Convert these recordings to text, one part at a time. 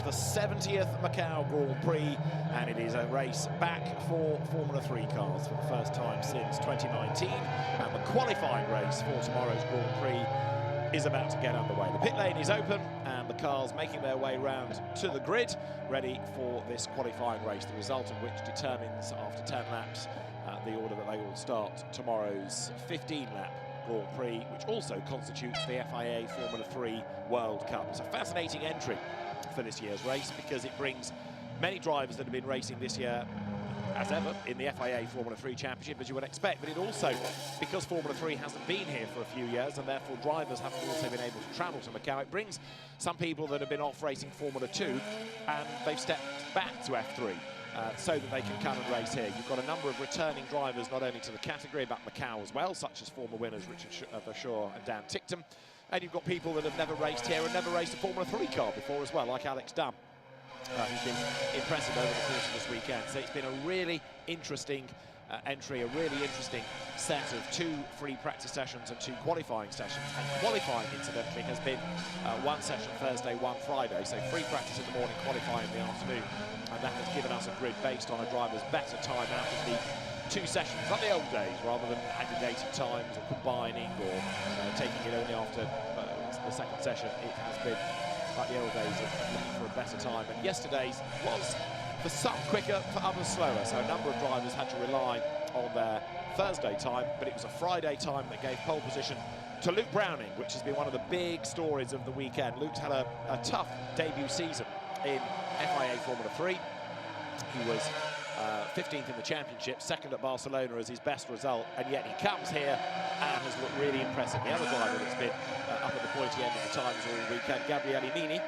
the 70th Macau Grand Prix, and it is a race back for Formula 3 cars for the first time since 2019, and the qualifying race for tomorrow's Grand Prix is about to get underway. The pit lane is open and the cars making their way round to the grid, ready for this qualifying race, the result of which determines, after 10 laps, the order that they will start tomorrow's 15-lap Grand Prix, which also constitutes the FIA Formula 3 World Cup. It's a fascinating entry for this year's race because it brings many drivers that have been racing this year as ever in the FIA Formula 3 Championship, as you would expect, but it also, because Formula 3 hasn't been here for a few years and therefore drivers haven't also been able to travel to Macau, it brings some people that have been off racing Formula 2 and they've stepped back to F3. So that they can come and race here. You've got a number of returning drivers, not only to the category, but Macau as well, such as former winners Richard Verschoor and Dan Ticktum. And you've got people that have never raced here and never raced a Formula 3 car before as well, like Alex Dunn, who's been impressive over the course of this weekend. So it's been a really interesting entry, a really interesting set of 2 free practice sessions and 2 qualifying sessions. And qualifying, incidentally, has been 1 session Thursday, 1 Friday. So free practice in the morning, qualifying in the afternoon. And that has given us a grid based on a driver's better time out of the 2 sessions, like the old days, rather than aggregating times or combining or taking it only after the second session. It has been like the old days of looking for a better time. And yesterday's was, for some, quicker, for others slower. So a number of drivers had to rely on their Thursday time, but it was a Friday time that gave pole position to Luke Browning, which has been one of the big stories of the weekend. Luke's had a tough debut season in FIA Formula 3. He was 15th in the championship, 2nd at Barcelona as his best result, and yet he comes here and has looked really impressive. The other driver that's been up at the pointy end of the times all weekend, Gabriele Mini.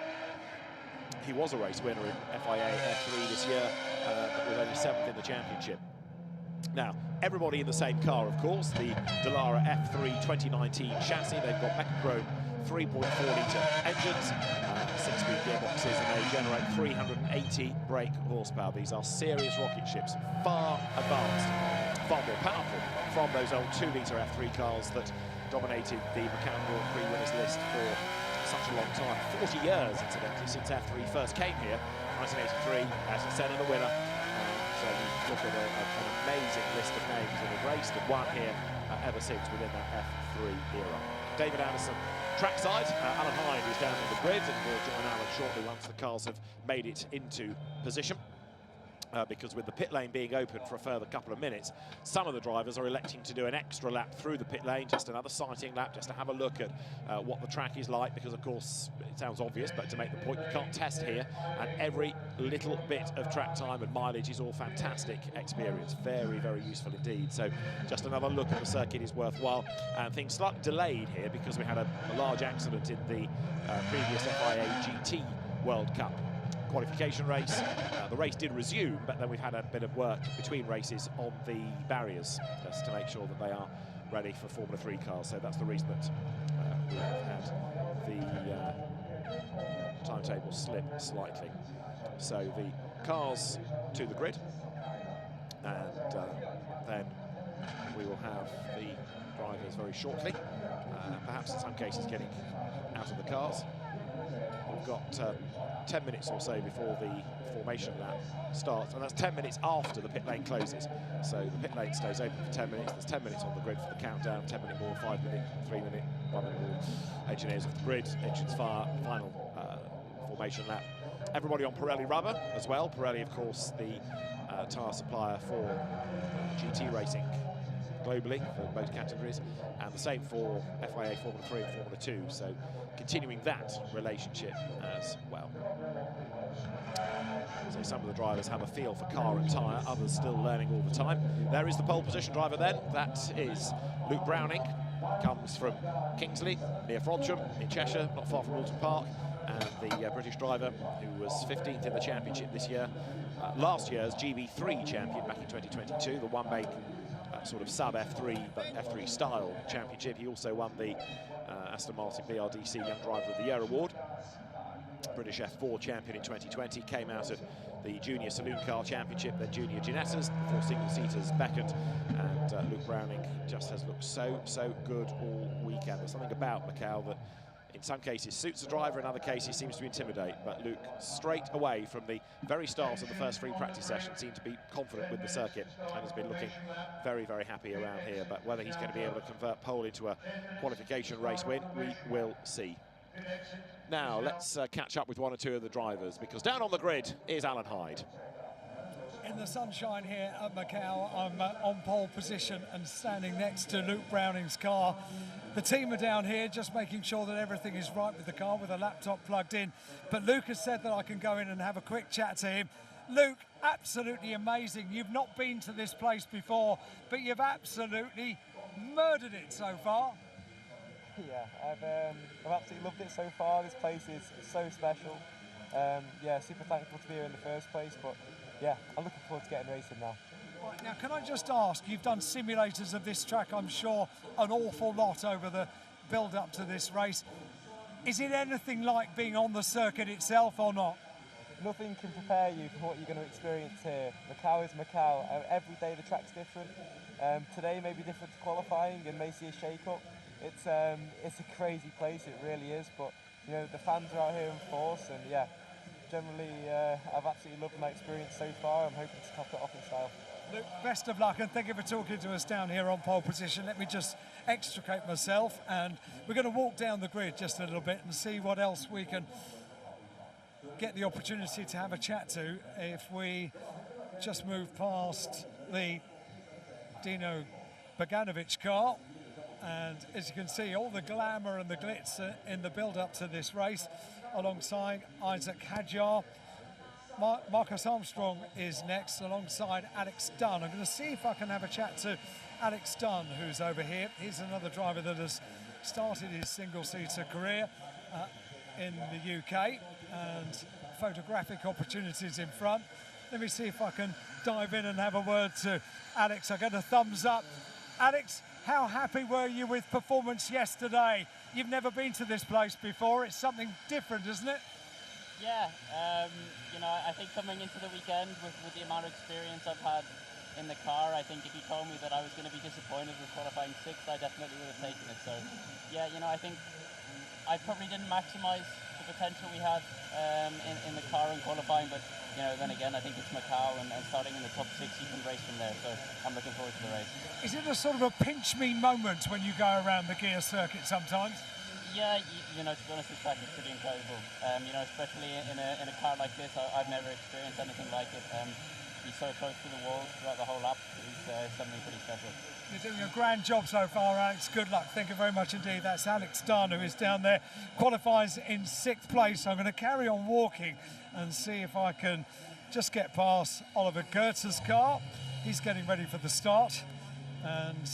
He was a race winner in FIA F3 this year, but was only 7th in the championship. Now, everybody in the same car, of course, the Dallara F3 2019 chassis. They've got Macau 3.4-litre engines, 6-speed gearboxes, and they generate 380 brake horsepower. These are serious rocket ships, far advanced, far more powerful from those old 2-litre F3 cars that dominated the Macau Grand Prix winners list for such a long time. 40 years, incidentally, since F3 first came here, 1983, as I said, and a winner. So you look at an amazing list of names that have raced and won here ever since within that F3 era. David Anderson trackside. Alan Hyde is down on the grid and will join Alan shortly once the cars have made it into position. Because with the pit lane being open for a further couple of minutes, some of the drivers are electing to do an extra lap through the pit lane, just another sighting lap, just to have a look at what the track is like, because of course, it sounds obvious, but to make the point, you can't test here, and every little bit of track time and mileage is all fantastic experience. Very, very useful indeed. So just another look at the circuit is worthwhile. And things slightly delayed here because we had a large accident in the previous FIA GT World Cup qualification race. The race did resume, but then we've had a bit of work between races on the barriers just to make sure that they are ready for Formula 3 cars. So that's the reason that we have had the timetable slip slightly. So the cars to the grid, and then we will have the drivers very shortly, perhaps in some cases getting out of the cars. We've got 10 minutes or so before the formation lap starts, and that's 10 minutes after the pit lane closes. So the pit lane stays open for 10 minutes. There's 10 minutes on the grid for the countdown, 10 minute more, 5 minute, 3 minute, 1 minute more. Engineers off the grid, engines fire, final formation lap. Everybody on Pirelli rubber as well. Pirelli, of course, the tyre supplier for GT racing globally for both categories, and the same for FIA Formula 3 and Formula 2, so continuing that relationship as well. So some of the drivers have a feel for car and tyre, others still learning all the time. There is the pole position driver then, that is Luke Browning, comes from Kingsley, near Frodsham in Cheshire, not far from Alton Park, and the British driver who was 15th in the championship this year, last year's GB3 champion back in 2022, the one-make sort of sub F3 but F3 style championship. He also won the Aston Martin BRDC Young Driver of the Year award. British F4 champion in 2020, came out of the Junior Saloon Car Championship, then Junior Ginettas, before single-seaters beckoned, and Luke Browning just has looked so good all weekend. There's something about Macau that in some cases suits the driver, in other cases seems to intimidate. But Luke, straight away from the very start of the first free practice session, seemed to be confident with the circuit and has been looking very, very happy around here. But whether he's going to be able to convert pole into a qualification race win, we will see. Now let's catch up with one or two of the drivers, because down on the grid is Alan Hyde. In the sunshine here at Macau, I'm on pole position and standing next to Luke Browning's car. The team are down here just making sure that everything is right with the car, with a laptop plugged in. But Luke has said that I can go in and have a quick chat to him. Luke, absolutely amazing. You've not been to this place before, but you've absolutely murdered it so far. Yeah, I've absolutely loved it so far. This place is so special. Yeah, super thankful to be here in the first place, but yeah, I'm looking forward to getting racing now. Right, now, can I just ask, you've done simulators of this track, I'm sure, an awful lot over the build-up to this race. Is it anything like being on the circuit itself or not? Nothing can prepare you for what you're going to experience here. Macau is Macau. Every day the track's different. Today may be different to qualifying and may see a shake-up. It's a crazy place, it really is, but you know, the fans are out here in force, and yeah, generally I've absolutely loved my experience so far. I'm hoping to top it off in style. Luke, best of luck, and thank you for talking to us down here on pole position. Let me just extricate myself, and we're going to walk down the grid just a little bit and see what else we can get the opportunity to have a chat to. If we just move past the Dino Boganovic car, and as you can see, all the glamour and the glitz in the build-up to this race, alongside Isaac Hadjar. Marcus Armstrong is next, alongside Alex Dunn. I'm going to see if I can have a chat to Alex Dunn, who's over here. He's another driver that has started his single-seater career in the UK, and photographic opportunities in front. Let me see if I can dive in and have a word to Alex. I get a thumbs up. Alex, how happy were you with performance yesterday? You've never been to this place before. It's something different, isn't it? Yeah, you know, I think coming into the weekend with the amount of experience I've had in the car, I think if you told me that I was going to be disappointed with qualifying sixth, I definitely would have taken it. So, yeah, you know, I think I probably didn't maximise the potential we had in the car in qualifying, but, you know, then again, I think it's Macau, and starting in the top six, you can race from there. So I'm looking forward to the race. Is it a sort of a pinch-me moment when you go around the Guia Circuit sometimes? Yeah, you know, to be honest, this track is pretty incredible. You know, especially in a car like this, I've never experienced anything like it. You're so close to the walls throughout the whole lap. It's something pretty special. You're doing a grand job so far, Alex. Good luck. Thank you very much indeed. That's Alex Dunn, who is down there, qualifies in sixth place. I'm going to carry on walking and see if I can just get past Oliver Goetz's car. He's getting ready for the start, and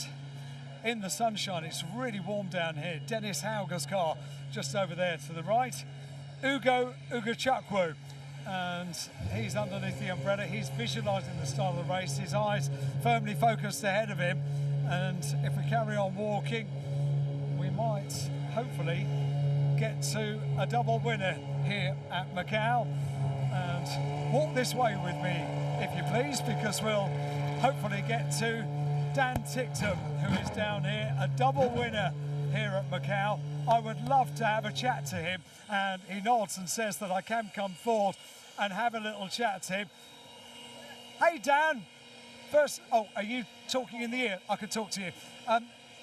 in the sunshine, it's really warm down here. Dennis Hauger's car just over there to the right. Ugo Chukwu, and he's underneath the umbrella. He's visualising the start of the race. His eyes firmly focused ahead of him. And if we carry on walking, we might hopefully get to a double winner here at Macau. And walk this way with me, if you please, because we'll hopefully get to Dan Ticktum, who is down here, a double winner here at Macau. I would love to have a chat to him, and he nods and says that I can come forward and have a little chat to him. Hey Dan, first, oh, are you talking in the ear? I could talk to you.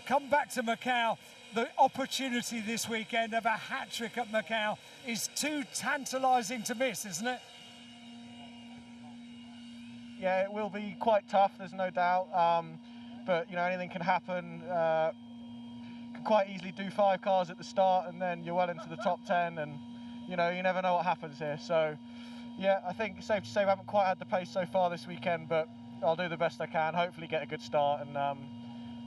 Come back to Macau. The opportunity this weekend of a hat-trick at Macau is too tantalising to miss, isn't it? Yeah, it will be quite tough, there's no doubt. But you know, anything can happen. Can quite easily do 5 cars at the start, and then you're well into the top 10, and you know, you never know what happens here. So yeah, I think it's safe to say we haven't quite had the pace so far this weekend, but I'll do the best I can, hopefully get a good start, and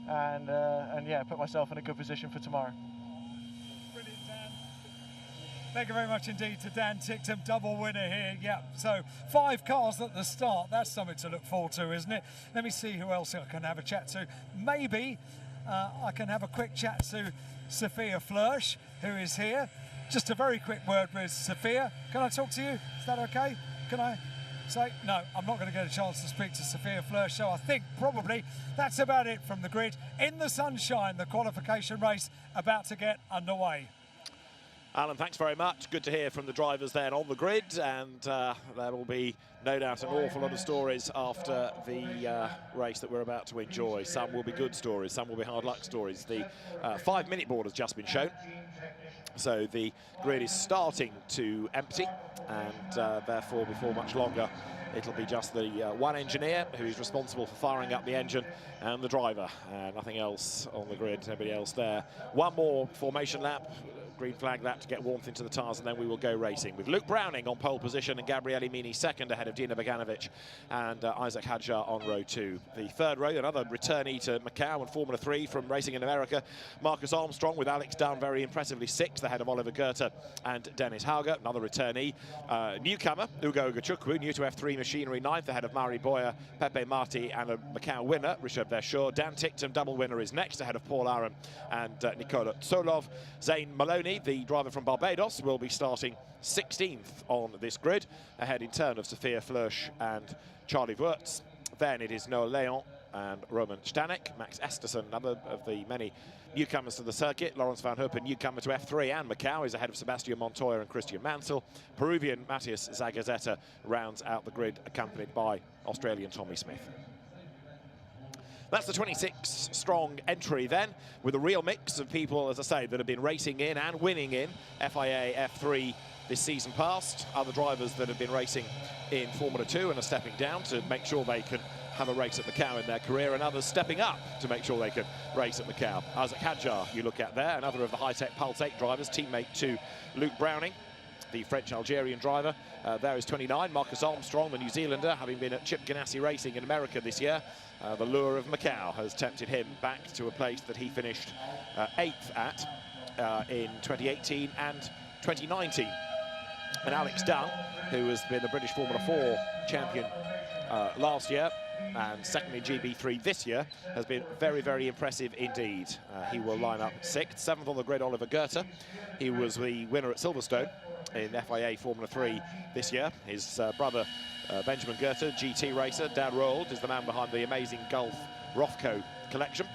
yeah, put myself in a good position for tomorrow. Brilliant, Dan. Thank you very much indeed to Dan Ticktum, double winner here. Yeah, so 5 cars at the start. That's something to look forward to, isn't it? Let me see who else I can have a chat to. Maybe I can have a quick chat to Sophia Flörsch, who is here. Just a very quick word with Sophia. Can I talk to you? Is that okay? Can I say? No, I'm not going to get a chance to speak to Sophia Flörsch, so I think probably that's about it from the grid. In the sunshine, the qualification race about to get underway. Alan, thanks very much. Good to hear from the drivers then on the grid, and there will be no doubt an awful lot of stories after the race that we're about to enjoy. Some will be good stories, some will be hard luck stories. The 5-minute board has just been shown, so the grid is starting to empty, and therefore before much longer it'll be just the one engineer who's responsible for firing up the engine and the driver. Nothing else on the grid, nobody else there. One more formation lap, green flag that to get warmth into the tyres, and then we will go racing with Luke Browning on pole position and Gabriele Mini second ahead of Dina Beganovic and Isaac Hadjar on row 2. The third row, another returnee to Macau and Formula 3 from racing in America, Marcus Armstrong, with Alex Dunn very impressively 6th ahead of Oliver Goethe and Dennis Hauger, another returnee. Newcomer, Ugo Ugachukwu, new to F3 machinery, 9th ahead of Mari Boyer, Pepe Marti, and a Macau winner, Richard Verschoor. Dan Ticktum, double winner, is next ahead of Paul Aron and Nikola Tsolov. Zane Maloney, the driver from Barbados, will be starting 16th on this grid, ahead in turn of Sophia Flörsch and Charlie Wurtz. Then it is Noah Leon and Roman Stanek. Max Esterson, another of the many newcomers to the circuit. Lawrence Van Huppen, newcomer to F3 and Macau, is ahead of Sebastian Montoya and Christian Mansell. Peruvian Matthias Zagazeta rounds out the grid, accompanied by Australian Tommy Smith. That's the 26-strong entry then, with a real mix of people, as I say, that have been racing in and winning in FIA F3 this season past. Other drivers that have been racing in Formula 2 and are stepping down to make sure they can have a race at Macau in their career, and others stepping up to make sure they can race at Macau. Isaac Hadjar, you look at there, another of the high-tech Pulse 8 drivers, teammate to Luke Browning, the French-Algerian driver. There is 29, Marcus Armstrong, the New Zealander, having been at Chip Ganassi Racing in America this year. The lure of Macau has tempted him back to a place that he finished 8th at in 2018 and 2019. And Alex Dunn, who has been the British Formula 4 champion last year and second in GB3 this year, has been very, very impressive indeed. He will line up 6th. 7th on the grid, Oliver Goethe. He was the winner at Silverstone in FIA Formula 3 this year. His brother Benjamin Goethe, GT racer. Dad Roald is the man behind the amazing Gulf Rothco collection.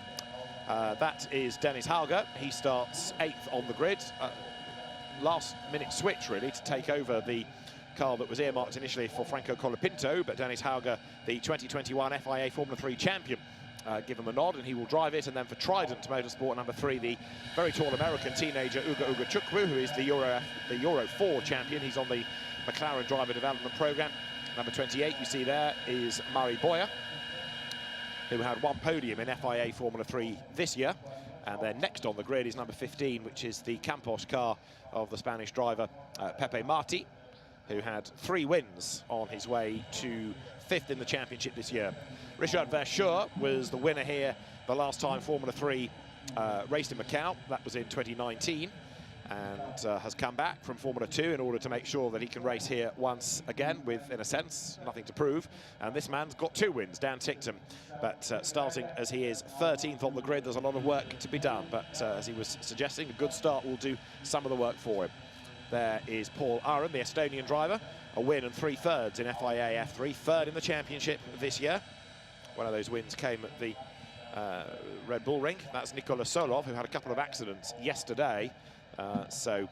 That is Dennis Hauger. He starts 8th on the grid. Last minute switch really to take over the car that was earmarked initially for Franco Colapinto, but Dennis Hauger, the 2021 FIA Formula 3 champion, give him a nod and he will drive it. And then for Trident Motorsport, number 3, the very tall American teenager Ugo Ugachukwu, who is the Euro 4 champion. He's on the McLaren driver development program. Number 28 you see there is Mari Boyer, who had 1 podium in FIA Formula 3 this year. And then next on the grid is number 15, which is the Campos car of the Spanish driver Pepe Marti, who had 3 wins on his way to 5th in the championship this year. Richard Verschoor was the winner here the last time Formula 3 raced in Macau. That was in 2019, and has come back from Formula 2 in order to make sure that he can race here once again with, in a sense, nothing to prove. And this man's got 2 wins, Dan Ticktum. But starting as he is 13th on the grid, there's a lot of work to be done. But as he was suggesting, a good start will do some of the work for him. There is Paul Aron, the Estonian driver, a win and 3 thirds in FIA F3, 3rd in the championship this year. One of those wins came at the Red Bull Ring. That's Nikola Tsolov, who had a couple of accidents yesterday, so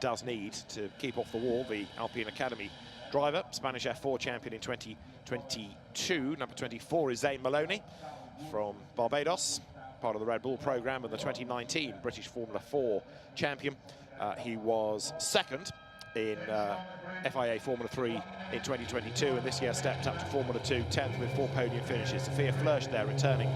does need to keep off the wall. The Alpine Academy driver, Spanish F4 champion in 2022. Number 24 is Zane Maloney from Barbados, part of the Red Bull program, and the 2019 British Formula 4 champion. He was 2nd in FIA Formula 3 in 2022, and this year stepped up to Formula 2, 10th with 4 podium finishes. Sophia Flörsch there returning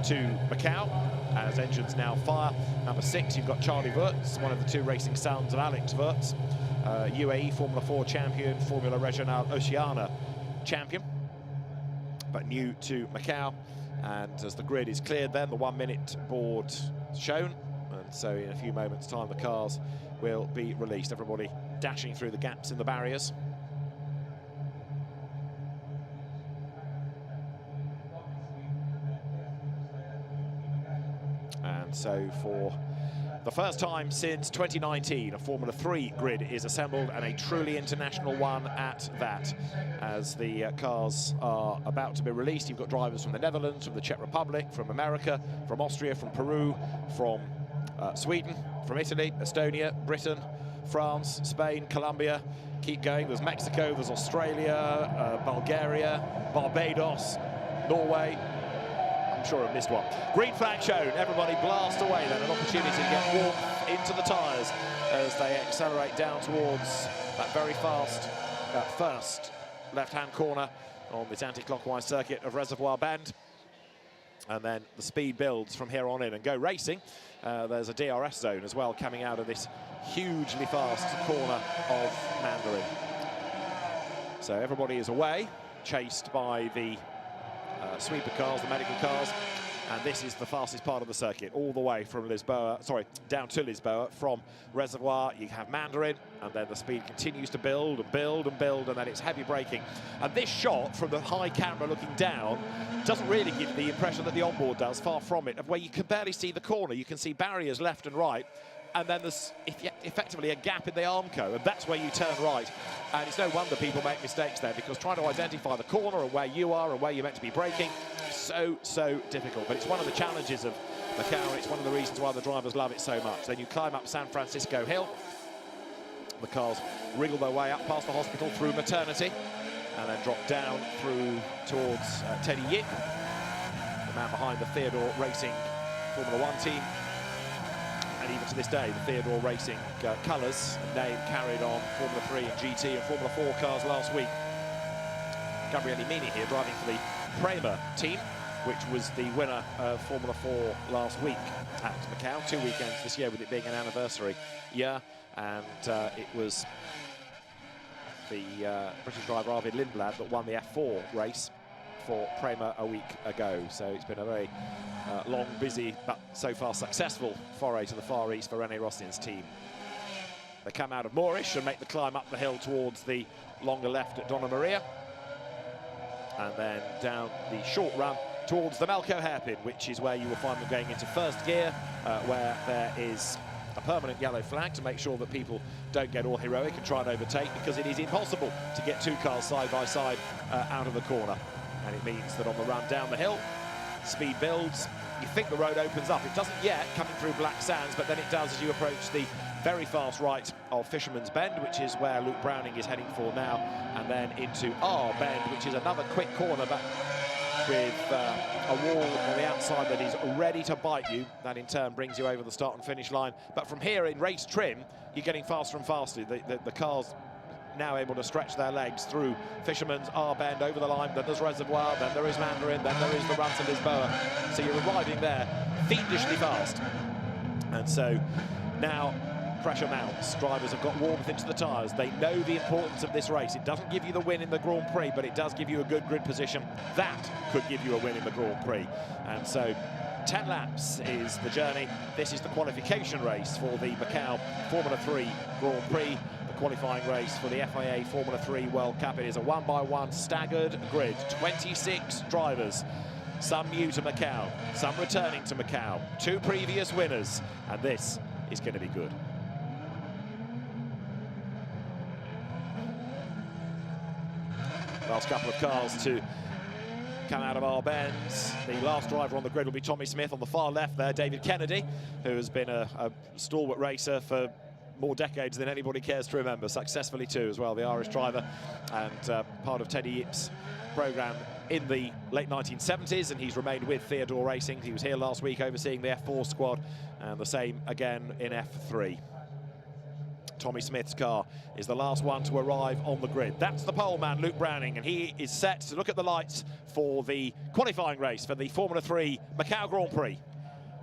to Macau as engines now fire. Number 6, you've got Charlie Wurtz, one of the 2 racing sons of Alex Wurtz, UAE Formula 4 champion, Formula Regional Oceania champion, but new to Macau. And as the grid is cleared then, the 1-minute board shown, and so in a few moments time the cars will be released. Everybody dashing through the gaps in the barriers. And so for the first time since 2019, a Formula 3 grid is assembled, and a truly international one at that. As the cars are about to be released, you've got drivers from the Netherlands, from the Czech Republic, from America, from Austria, from Peru, from Sweden, from Italy, Estonia, Britain, France, Spain, Colombia. Keep going. There's Mexico, there's Australia, Bulgaria, Barbados, Norway. I'm sure I've missed one. Green flag shown. Everybody blast away then. An opportunity to get warmth into the tyres as they accelerate down towards that very fast first left-hand corner on this anti-clockwise circuit of Reservoir Bend. And then the speed builds from here on in and go racing. There's a DRS zone as well coming out of this hugely fast corner of Mandarin. So everybody is away, chased by the sweeper cars, the medical cars, and this is the fastest part of the circuit, all the way from Lisboa, sorry, down to Lisboa. From Reservoir, you have Mandarin, and then the speed continues to build and build and build, and then it's heavy braking. And this shot from the high camera looking down doesn't really give the impression that the onboard does, far from it, of where you can barely see the corner. You can see barriers left and right, and then there's effectively a gap in the Armco, and that's where you turn right. And it's no wonder people make mistakes there, because trying to identify the corner and where you are and where you're meant to be braking, so difficult. But it's one of the challenges of Macau, and it's one of the reasons why the drivers love it so much. Then you climb up San Francisco Hill. The cars wriggle their way up past the hospital through Maternity, and then drop down through towards Teddy Yip, the man behind the Theodore Racing Formula 1 team. And even to this day, the Theodore Racing colours, name carried on Formula 3 and GT and Formula 4 cars last week. Gabriele Mini here driving for the Prema team, which was the winner of Formula 4 last week at Macau. 2 weekends this year, with it being an anniversary year. And it was the British driver Arvid Lindblad that won the F4 race for Prema a week ago. So it's been a very long, busy, but so far successful foray to the Far East for René Rostin's team. They come out of Moorish and make the climb up the hill towards the longer left at Donna Maria, and then down the short run towards the Melco hairpin, which is where you will find them going into first gear, where there is a permanent yellow flag to make sure that people don't get all heroic and try and overtake, because it is impossible to get two cars side by side out of the corner. And it means that on the run down the hill, speed builds. You think the road opens up. It doesn't yet, coming through Black Sands, but then it does as you approach the very fast right of Fisherman's Bend, which is where Luke Browning is heading for now, and then into R Bend, which is another quick corner, but with a wall on the outside that is ready to bite you. That in turn brings you over the start and finish line. But from here in race trim, you're getting faster and faster. The cars now able to stretch their legs through Fisherman's, R Bend, over the line. Then there's Reservoir, then there is Mandarin, then there is the run to Lisboa. So you're arriving there fiendishly fast. And so now pressure mounts. Drivers have got warmth into the tyres. They know the importance of this race. It doesn't give you the win in the Grand Prix, but it does give you a good grid position. That could give you a win in the Grand Prix. And so 10 laps is the journey. This is the qualification race for the Macau Formula 3 Grand Prix, the qualifying race for the FIA Formula 3 World Cup. It is a one-by-one staggered grid, 26 drivers. Some new to Macau, some returning to Macau, 2 previous winners, and this is going to be good. Last couple of cars to come out of our bends. The last driver on the grid will be Tommy Smith. On the far left there, David Kennedy, who has been a stalwart racer for more decades than anybody cares to remember, successfully too as well, the Irish driver, and part of Teddy Yip's programme in the late 1970s, and he's remained with Theodore Racing. He was here last week overseeing the F4 squad, and the same again in F3. Tommy Smith's car is the last one to arrive on the grid. That's the pole man, Luke Browning, and he is set to look at the lights for the qualifying race for the Formula 3 Macau Grand Prix.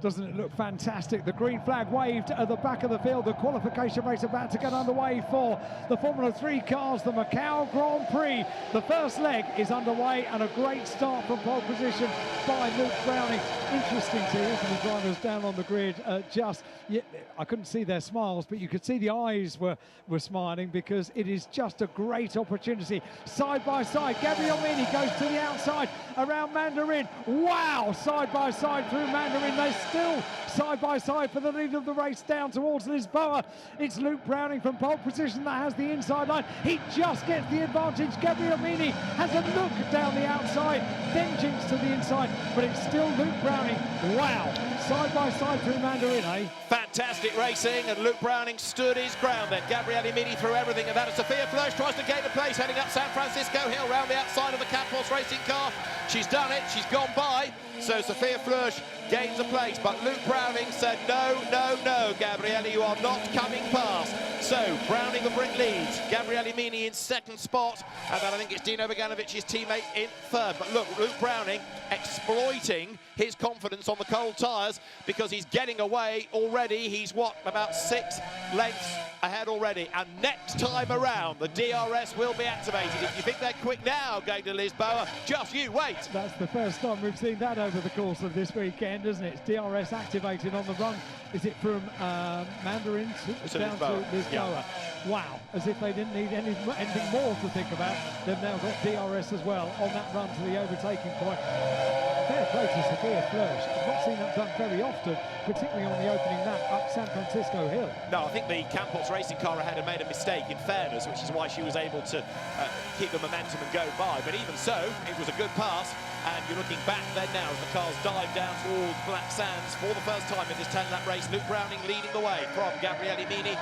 Doesn't it look fantastic? The green flag waved at the back of the field. The qualification race about to get underway for the Formula 3 cars, the Macau Grand Prix. The first leg is underway, and a great start from pole position by Luke Browning. Interesting to hear from the drivers down on the grid. I couldn't see their smiles, but you could see the eyes were smiling, because it is just a great opportunity. Side by side, Gabriele Mini goes to the outside around Mandarin. Wow, side by side through Mandarin. They still side by side for the lead of the race down towards Lisboa. It's Luke Browning from pole position that has the inside line. He just gets the advantage. Gabriele Mini has a look down the outside, then jinks to the inside, but it's still Luke Browning. Wow, side by side through Mandarin, eh? Fantastic racing, and Luke Browning stood his ground then. Gabriele Mini threw everything, and that is Sophia Flörsch tries to gain a place, heading up San Francisco Hill, round the outside of the Campos racing car. She's done it, she's gone by, so Sophia Flörsch gains a place, but Luke Browning said, no, no, no, Gabriele, you are not coming past. So, Browning the bring leads, Gabriele Mini in second spot, and then I think it's Dino Boganovic's teammate in third. But look, Luke Browning exploiting his confidence on the cold tyres, because he's getting away already. He's, what, about 6 lengths ahead already. And next time around, the DRS will be activated. If you think they're quick now going to Lisboa, just you wait. That's the first time we've seen that over the course of this weekend, isn't it? It's DRS activated on the run. Is it from Mandarin down to Lisboa? Yeah. Wow, as if they didn't need anything more to think about. They've now got DRS as well on that run to the overtaking point. Fair play to Sophia Flörsch. I've not seen that done very often, particularly on the opening lap up San Francisco Hill. No, I think the Campos racing car ahead had made a mistake, in fairness, which is why she was able to keep the momentum and go by. But even so, it was a good pass. And you're looking back then now as the cars dive down towards Black Sands for the first time in this 10-lap race. Luke Browning leading the way from Gabriele Mini,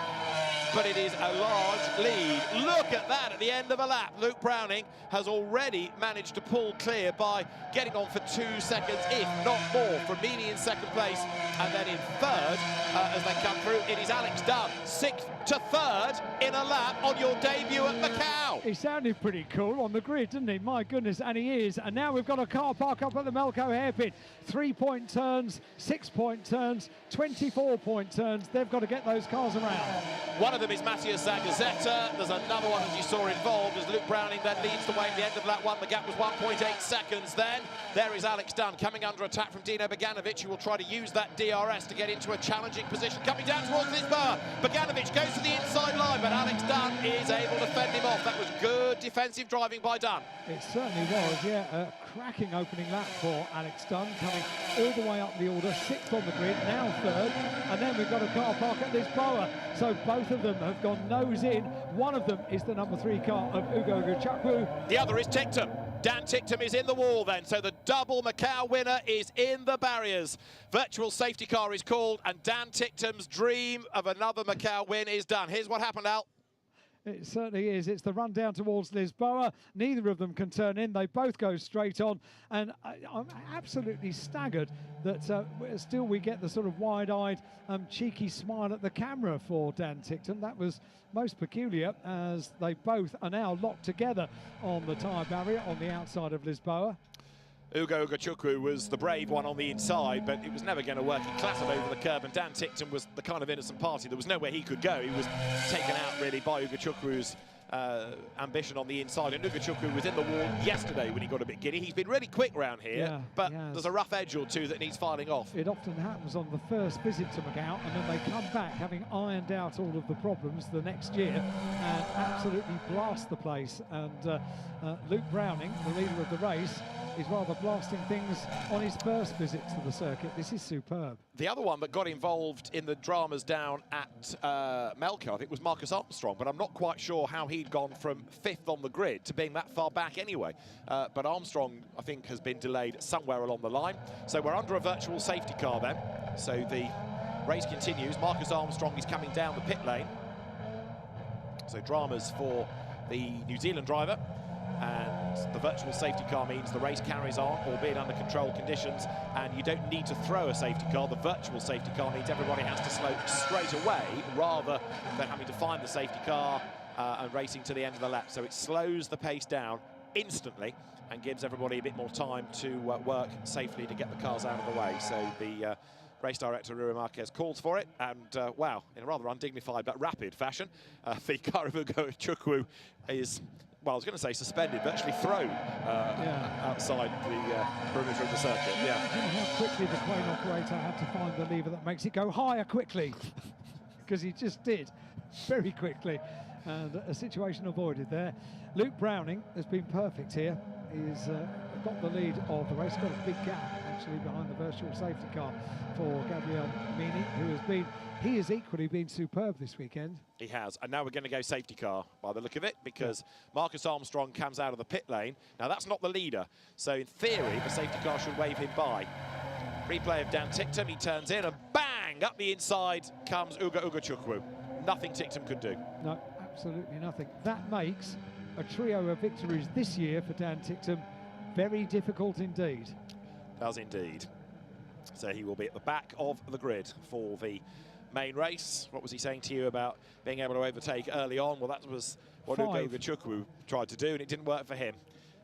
but it is a large lead. Look at that at the end of a lap. Luke Browning has already managed to pull clear by getting on for 2 seconds, if not more, from Mini in second place. And then in third, as they come through, it is Alex Dunn, 6th to 3rd in a lap on your debut at Macau. He sounded pretty cool on the grid, didn't he? My goodness, and he is. And now we've got a car park up at the Melco hairpin. 3-point turns, 6-point turns, 24-point turns. They've got to get those cars around. One of them is Matthias Zagazzetta. There's another one, as you saw, involved, as Luke Browning then leads the way at the end of lap 1. The gap was 1.8 seconds then. There is Alex Dunn coming under attack from Dino Boganovic, who will try to use that DRS to get into a challenging position. Coming down towards Lisboa. Boganovic goes to the inside line, but Alex Dunn is able to fend him off. That was good defensive driving by Dunn. It certainly was, yeah. A cracking opening lap for Alex Dunn, coming all the way up the order, 6th on the grid, now 3rd. And then we've got a car park at Lisboa. So both of them have gone nose in. One of them is the number 3 car of Ugo Gachukwu. The other is Ticktum. Dan Ticktum is in the wall then, so the double Macau winner is in the barriers. Virtual safety car is called, and Dan Ticktum's dream of another Macau win is done. Here's what happened, Al. It certainly is. It's the run down towards Lisboa. Neither of them can turn in. They both go straight on. And I'm absolutely staggered that still we get the sort of wide-eyed, cheeky smile at the camera for Dan Ticktum. That was most peculiar, as they both are now locked together on the tyre barrier on the outside of Lisboa. Ugo Gachukwu was the brave one on the inside, but it was never going to work. He clattered over the curb, and Dan Ticktum was the kind of innocent party. There was nowhere he could go. He was taken out, really, by Ugo Gachukwu's ambition on the inside. And Ugo Gachukwu was in the wall yesterday when he got a bit giddy. He's been really quick round here, but there's a rough edge or two that needs filing off. It often happens on the first visit to Macau, and then they come back having ironed out all of the problems the next year and absolutely blast the place. And Luke Browning, the leader of the race, is rather blasting things on his first visit to the circuit. This is superb. The other one that got involved in the dramas down at Melco, I think, was Marcus Armstrong, but I'm not quite sure how he'd gone from 5th on the grid to being that far back anyway. But Armstrong, I think, has been delayed somewhere along the line. So we're under a virtual safety car then. So the race continues. Marcus Armstrong is coming down the pit lane. So dramas for the New Zealand driver. And the virtual safety car means the race carries on, albeit under controlled conditions, and you don't need to throw a safety car. The virtual safety car means everybody has to slow straight away rather than having to find the safety car and racing to the end of the lap. So it slows the pace down instantly and gives everybody a bit more time to work safely to get the cars out of the way. So the race director, Rui Marquez, calls for it, and wow, in a rather undignified but rapid fashion, the car of Ugo Gachukwu is, well, I was going to say suspended, but actually thrown outside the perimeter of the circuit. Imagine how quickly the crane operator had to find the lever that makes it go higher quickly, because he just did, very quickly, and a situation avoided there. Luke Browning has been perfect here. He's got the lead of the race, got a big gap actually behind the virtual safety car for Gabriele Mini, he has equally been superb this weekend. He has, and now we're going to go safety car by the look of it, because Marcus Armstrong comes out of the pit lane. Now that's not the leader, so in theory the safety car should wave him by. Replay of Dan Ticktum, he turns in and bang! bang, up the inside comes Uga Chukwu. Nothing Tictum could do. No, absolutely nothing. That makes a trio of victories this year for Dan Tictum very difficult indeed. Does indeed. So he will be at the back of the grid for the main race. What was he saying to you about being able to overtake early on? Well, that was what Uga Chukwu tried to do, and it didn't work for him.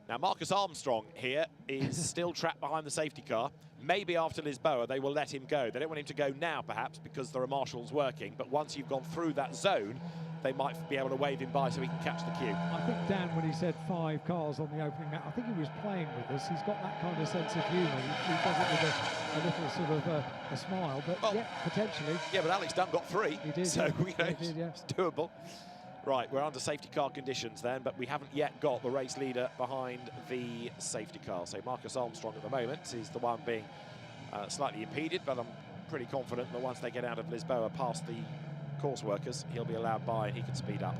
Now, Marcus Armstrong here is still trapped behind the safety car. Maybe after Lisboa, they will let him go. They don't want him to go now, perhaps, because there are marshals working. But once you've gone through that zone, they might be able to wave him by so he can catch the queue. I think Dan, when he said 5 cars on the opening lap, I think he was playing with us. He's got that kind of sense of humour. He does it with a little sort of a smile, but yeah, potentially. Yeah, but Alex Dunn got 3. He did, so, yeah. It's doable. Right, we're under safety car conditions then, but we haven't yet got the race leader behind the safety car. So Marcus Armstrong at the moment is the one being slightly impeded, but I'm pretty confident that once they get out of Lisboa past the course workers, he'll be allowed by and he can speed up.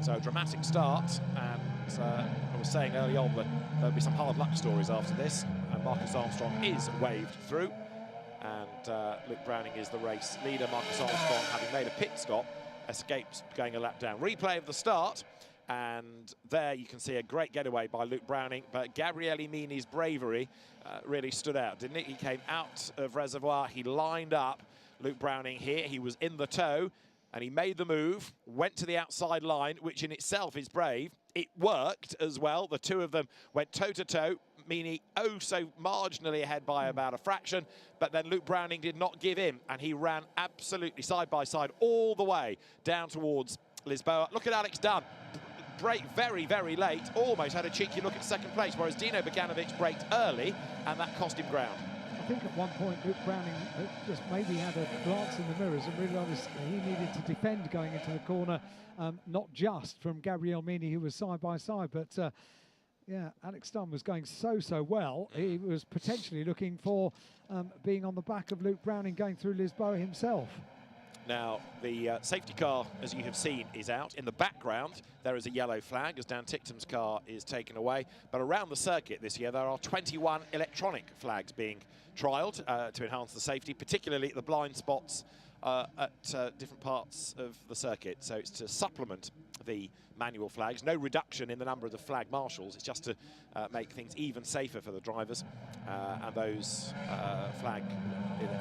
So dramatic start, and I was saying early on that there'll be some hard luck stories after this, and Marcus Armstrong is waved through, and Luke Browning is the race leader. Marcus Armstrong, having made a pit stop, escapes going a lap down. Replay of the start, and there you can see a great getaway by Luke Browning, but Gabriele Mini's bravery really stood out, didn't it? He came out of reservoir, he lined up Luke Browning here, he was in the tow, and he made the move, went to the outside line, which in itself is brave. It worked as well. The two of them went toe-to-toe. Mini so marginally ahead by about a fraction, but then Luke Browning did not give in, and he ran absolutely side by side all the way down towards Lisboa. Look at Alex Dunn. Brake very, very late, almost had a cheeky look at second place, whereas Dino Boganovic braked early, and that cost him ground. I think at one point Luke Browning just maybe had a glance in the mirrors and realised he needed to defend going into the corner, not just from Gabriele Mini, who was side by side, but yeah, Alex Dunn was going so well. He was potentially looking for being on the back of Luke Browning going through Lisboa himself. Now, the safety car, as you have seen, is out. In the background, there is a yellow flag as Dan Tictum's car is taken away. But around the circuit this year, there are 21 electronic flags being trialled to enhance the safety, particularly at the blind spots at different parts of the circuit. So it's to supplement the manual flags. No reduction in the number of the flag marshals. It's just to make things even safer for the drivers. And those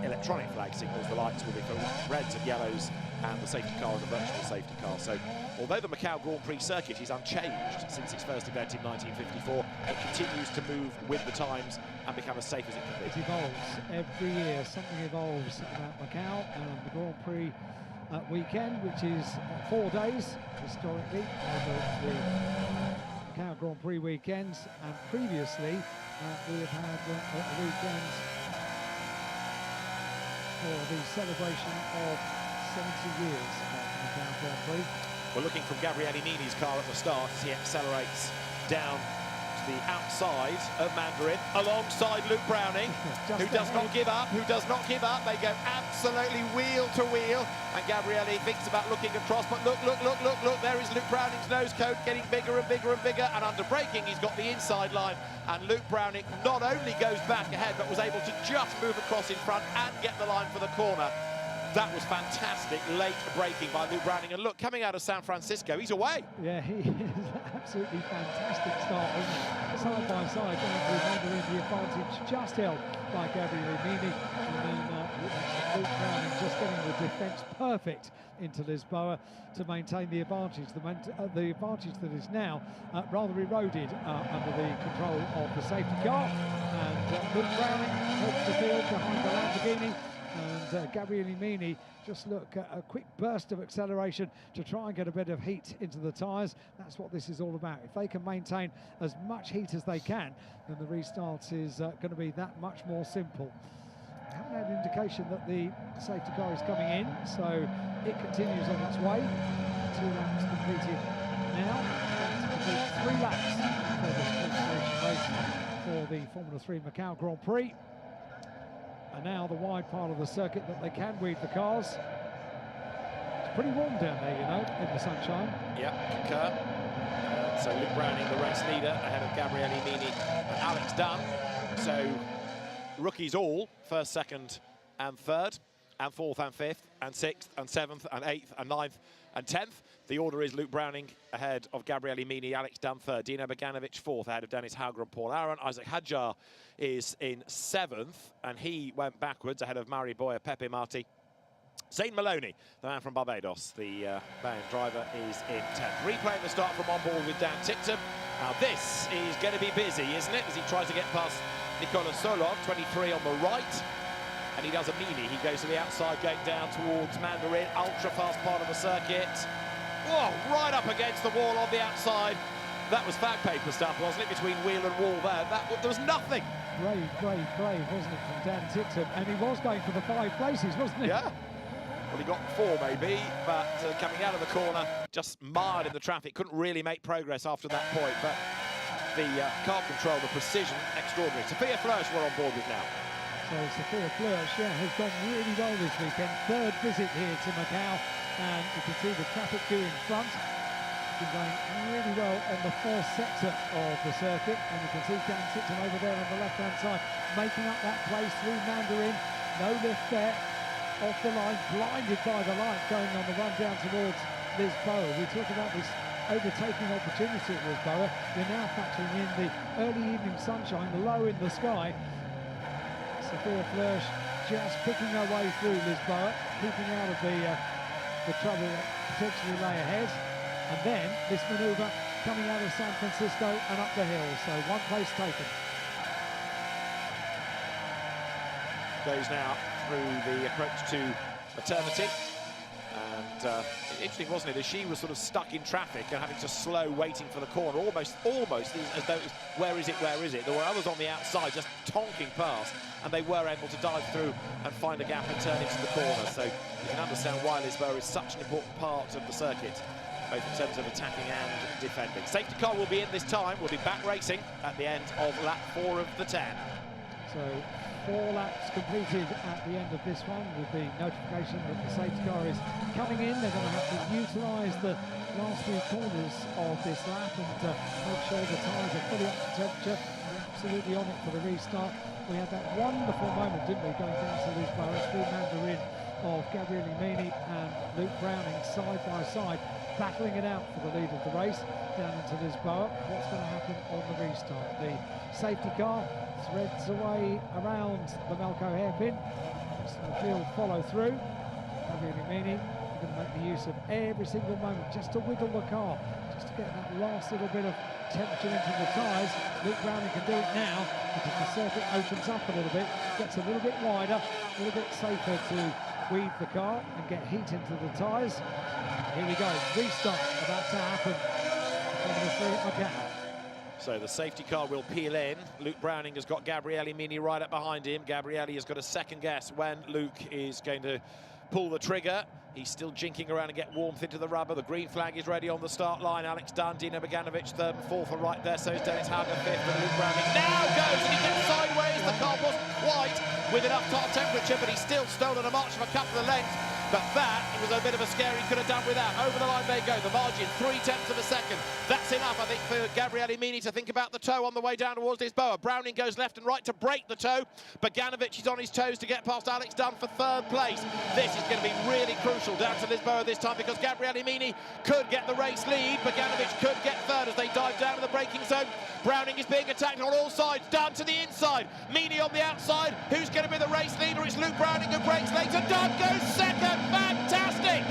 electronic flag signals, the lights will be for reds and yellows, and the safety car and the virtual safety car. So although the Macau Grand Prix circuit is unchanged since its first event in 1954, it continues to move with the times and become as safe as it can be. It evolves every year. Something evolves about Macau and the Grand Prix weekend, which is 4 days historically over the Macau Grand Prix weekends, and previously we have had weekends for the celebration of 70 years of the Macau Grand Prix. We're looking from Gabriele Mini's car at the start as he accelerates down to the outside of Mandarin alongside Luke Browning, who does not give up, They go absolutely wheel to wheel, and Gabriele thinks about looking across, but look, there is Luke Browning's nose cone getting bigger and bigger and bigger, and under braking he's got the inside line, and Luke Browning not only goes back ahead but was able to just move across in front and get the line for the corner. That was fantastic late braking by Luke Browning, and look, coming out of San Francisco, he's away. Yeah, he is absolutely fantastic start, wasn't it? Side by side, going through Mandarin, the advantage just held by Gabriele Mini, and then Luke Browning just getting the defence perfect into Lisboa to maintain the advantage. The advantage that is now rather eroded under the control of the safety car, and Luke Browning heads the field behind the Lamborghini. And Gabriele Mini, just look at a quick burst of acceleration to try and get a bit of heat into the tyres. That's what this is all about. If they can maintain as much heat as they can, then the restart is going to be that much more simple. I haven't had an indication that the safety car is coming in, so it continues on its way. 2 laps completed now. To complete 3 laps for this qualification race for the Formula 3 Macau Grand Prix. And now the wide part of the circuit that they can weed the cars. It's pretty warm down there, you know, in the sunshine. Yep, concur. So Luke Browning, the race leader, ahead of Gabriele Mini and Alex Dunn. So rookies all, first, second and 3rd and 4th and 5th and 6th and 7th and 8th and 9th and 10th. The order is Luke Browning ahead of Gabriele Mini, Alex Dunn 3rd, Dino Beganovic 4th ahead of Dennis Hauger and Paul Aron. Isaac Hadjar is in 7th, and he went backwards ahead of Mari Boyer, Pepe Marti. Zane Maloney, the man from Barbados, the main driver, is in 10th. Replay at the start from on board with Dan Tipton. Now this is going to be busy, isn't it, as he tries to get past Nicola Solov, 23 on the right. And he does a Mini. He goes to the outside, going down towards Mandarin, ultra-fast part of the circuit. Whoa, right up against the wall on the outside. That was fag paper stuff, wasn't it, between wheel and wall there? There was nothing. Brave, wasn't it, from Dan Tipton? And he was going for the 5 places, wasn't he? Yeah. Well, he got 4 maybe, but coming out of the corner, just mired in the traffic. Couldn't really make progress after that point, but the car control, the precision, extraordinary. Sophia Flörsch we're on board with now. So Sophia Flörsch, has gone really well this weekend. 3rd visit here to Macau, and you can see the traffic queue in front. Been going really well on the first sector of the circuit, and you can see Dan Tipton over there on the left-hand side, making up that place through Mandarin. No lift there, off the line, blinded by the light, going on the run down towards Lisboa. We talk about this overtaking opportunity at Lisboa. You're now factoring in the early evening sunshine, low in the sky. Sophia Flörsch just picking her way through Lisboa, keeping out of the trouble that potentially lay ahead. And then this manoeuvre coming out of San Francisco and up the hill. So 1 place taken. Goes now through the approach to maternity. And interesting, wasn't it, as she was sort of stuck in traffic and having to slow, waiting for the corner, almost as though it was, where is it? There were others on the outside just tonking past, and they were able to dive through and find a gap and turn into the corner. So you can understand why Lisboa is such an important part of the circuit, both in terms of attacking and defending. Safety car will be in this time. We'll be back racing at the end of lap 4 of the 10. So 4 laps completed at the end of this one, with the notification that the safety car is coming in. They're going to have to utilise the last 3 corners of this lap and make sure the tyres are fully up to temperature. They're absolutely on it for the restart. We had that wonderful moment, didn't we, going down to Lisboa through Mandarin, of Gabriele Mini and Luke Browning side by side, battling it out for the lead of the race down into Lisboa. What's going to happen on the restart? The safety car threads away around the Macau hairpin. The field follow through. Gabriele Mini are going to make the use of every single moment just to wiggle the car, just to get that last little bit of temperature into the tyres. Luke Browning can do it now because the circuit opens up a little bit, gets a little bit wider, a little bit safer to weave the car and get heat into the tyres. Here we go, restart about to happen on the 3 at Macau. So the safety car will peel in. Luke Browning has got Gabriele Mini right up behind him. Gabriele has got a second guess when Luke is going to pull the trigger. He's still jinking around and get warmth into the rubber. The green flag is ready on the start line. Alex Dunn, Dino Beganovic 3rd and 4th are right there. So is Dennis Hauger 5th, and Luke Browning now goes and he gets sideways. The car wasn't quite with enough top temperature, but he's still stolen a march of a couple of lengths. But that, it was a bit of a scare he could have done with that. Over the line they go, the margin, 0.3 of a second. That's enough, I think, for Gabriele Mini to think about the toe on the way down towards Lisboa. Browning goes left and right to break the toe. Beganovic is on his toes to get past Alex Dunn for 3rd place. This is going to be really crucial down to Lisboa this time, because Gabriele Mini could get the race lead. Beganovic could get 3rd as they dive down to the braking zone. Browning is being attacked on all sides, down to the inside. Mini on the outside. Who's going to be the race leader? It's Luke Browning who breaks later. Dunn goes 2nd. Fantastic!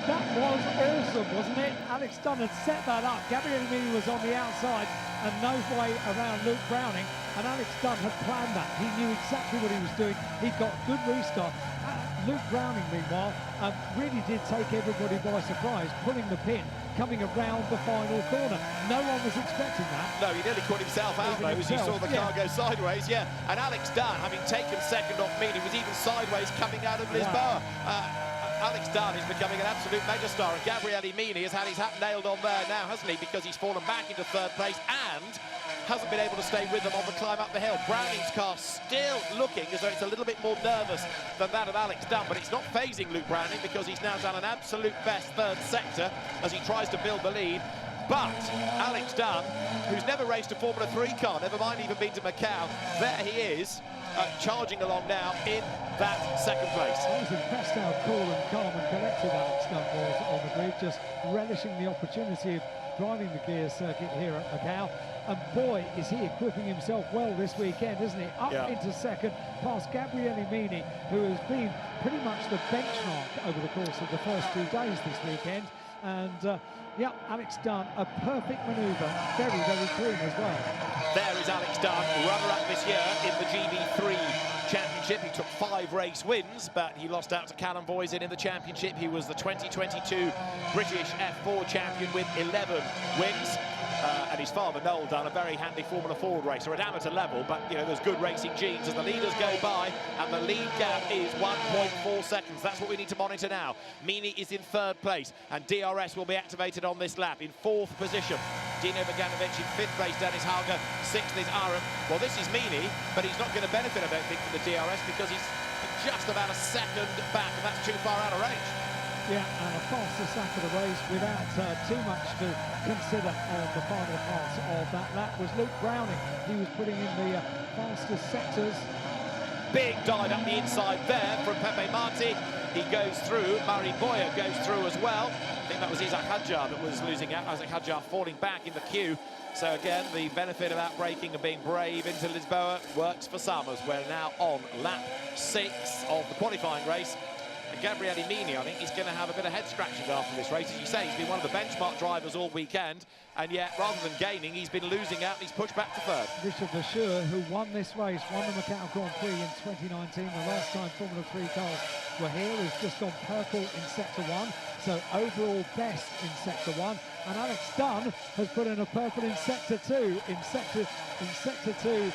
That was awesome, wasn't it? Alex Dunn had set that up. Gabriele Mini was on the outside and no way around Luke Browning, and Alex Dunn had planned that. He knew exactly what he was doing. He got a good restart. Luke Browning, meanwhile, really did take everybody by surprise, pulling the pin, coming around the final corner. No one was expecting that. No, he nearly caught himself out, though, as he saw the car go sideways, And Alex Dunn, having taken 2nd off Mini, was even sideways coming out of Lisboa. Alex Dunn is becoming an absolute megastar, and Gabriele Mini has had his hat nailed on there now, hasn't he? Because he's fallen back into 3rd place and hasn't been able to stay with them on the climb up the hill. Browning's car still looking as though it's a little bit more nervous than that of Alex Dunn, but it's not phasing Luke Browning, because he's now done an absolute best 3rd sector as he tries to build the lead. But Alex Dunn, who's never raced a Formula 3 car, never mind even been to Macau, there he is. charging along now in that second place. I was impressed how cool and calm and collected Alex Dunn was on the grid, just relishing the opportunity of driving the Guia Circuit here at Macau. And boy, is he equipping himself well this weekend, isn't he? Up into second, past Gabriele Mini, who has been pretty much the benchmark over the course of the first 2 days this weekend. And yeah, Alex Dunn, a perfect manoeuvre, very, very clean as well. There is Alex Dunn, runner-up this year in the GB3 Championship. He took 5 race wins, but he lost out to Callum Boysen in the Championship. He was the 2022 British F4 champion with 11 wins. And his father, Noel Dunn, a very handy Formula Ford racer at amateur level, but, you know, there's good racing genes as the leaders go by, and the lead gap is 1.4 seconds. That's what we need to monitor now. Mini is in 3rd place, and DRS will be activated on this lap in 4th position. Dino Bogdanovic in 5th place, Dennis Hauger, 6th is Aram. Well, this is Mini, but he's not going to benefit, I don't think, from the DRS, because he's just about a second back, and that's too far out of range. Yeah, and a fastest lap of the race without too much to consider on the final parts of that lap was Luke Browning. He was putting in the fastest sectors. Big dive up the inside there from Pepe Marti. He goes through. Murray Boyer goes through as well. I think that was Isaac Hadjar that was losing out. Isaac Hadjar falling back in the queue. So again, the benefit of outbraking and being brave into Lisboa works for some, as we're now on lap 6 of the qualifying race. And Gabriele Mini, I think he's going to have a bit of head scratching after this race. As you say, he's been one of the benchmark drivers all weekend, and yet rather than gaining, he's been losing out and he's pushed back to 3rd. Richard Verschure, who won this race, won the Macau Grand Prix in 2019, the last time Formula 3 cars were here, has just gone purple in Sector 1, so overall best in Sector 1. And Alex Dunn has put in a purple in Sector 2. In Sector 2,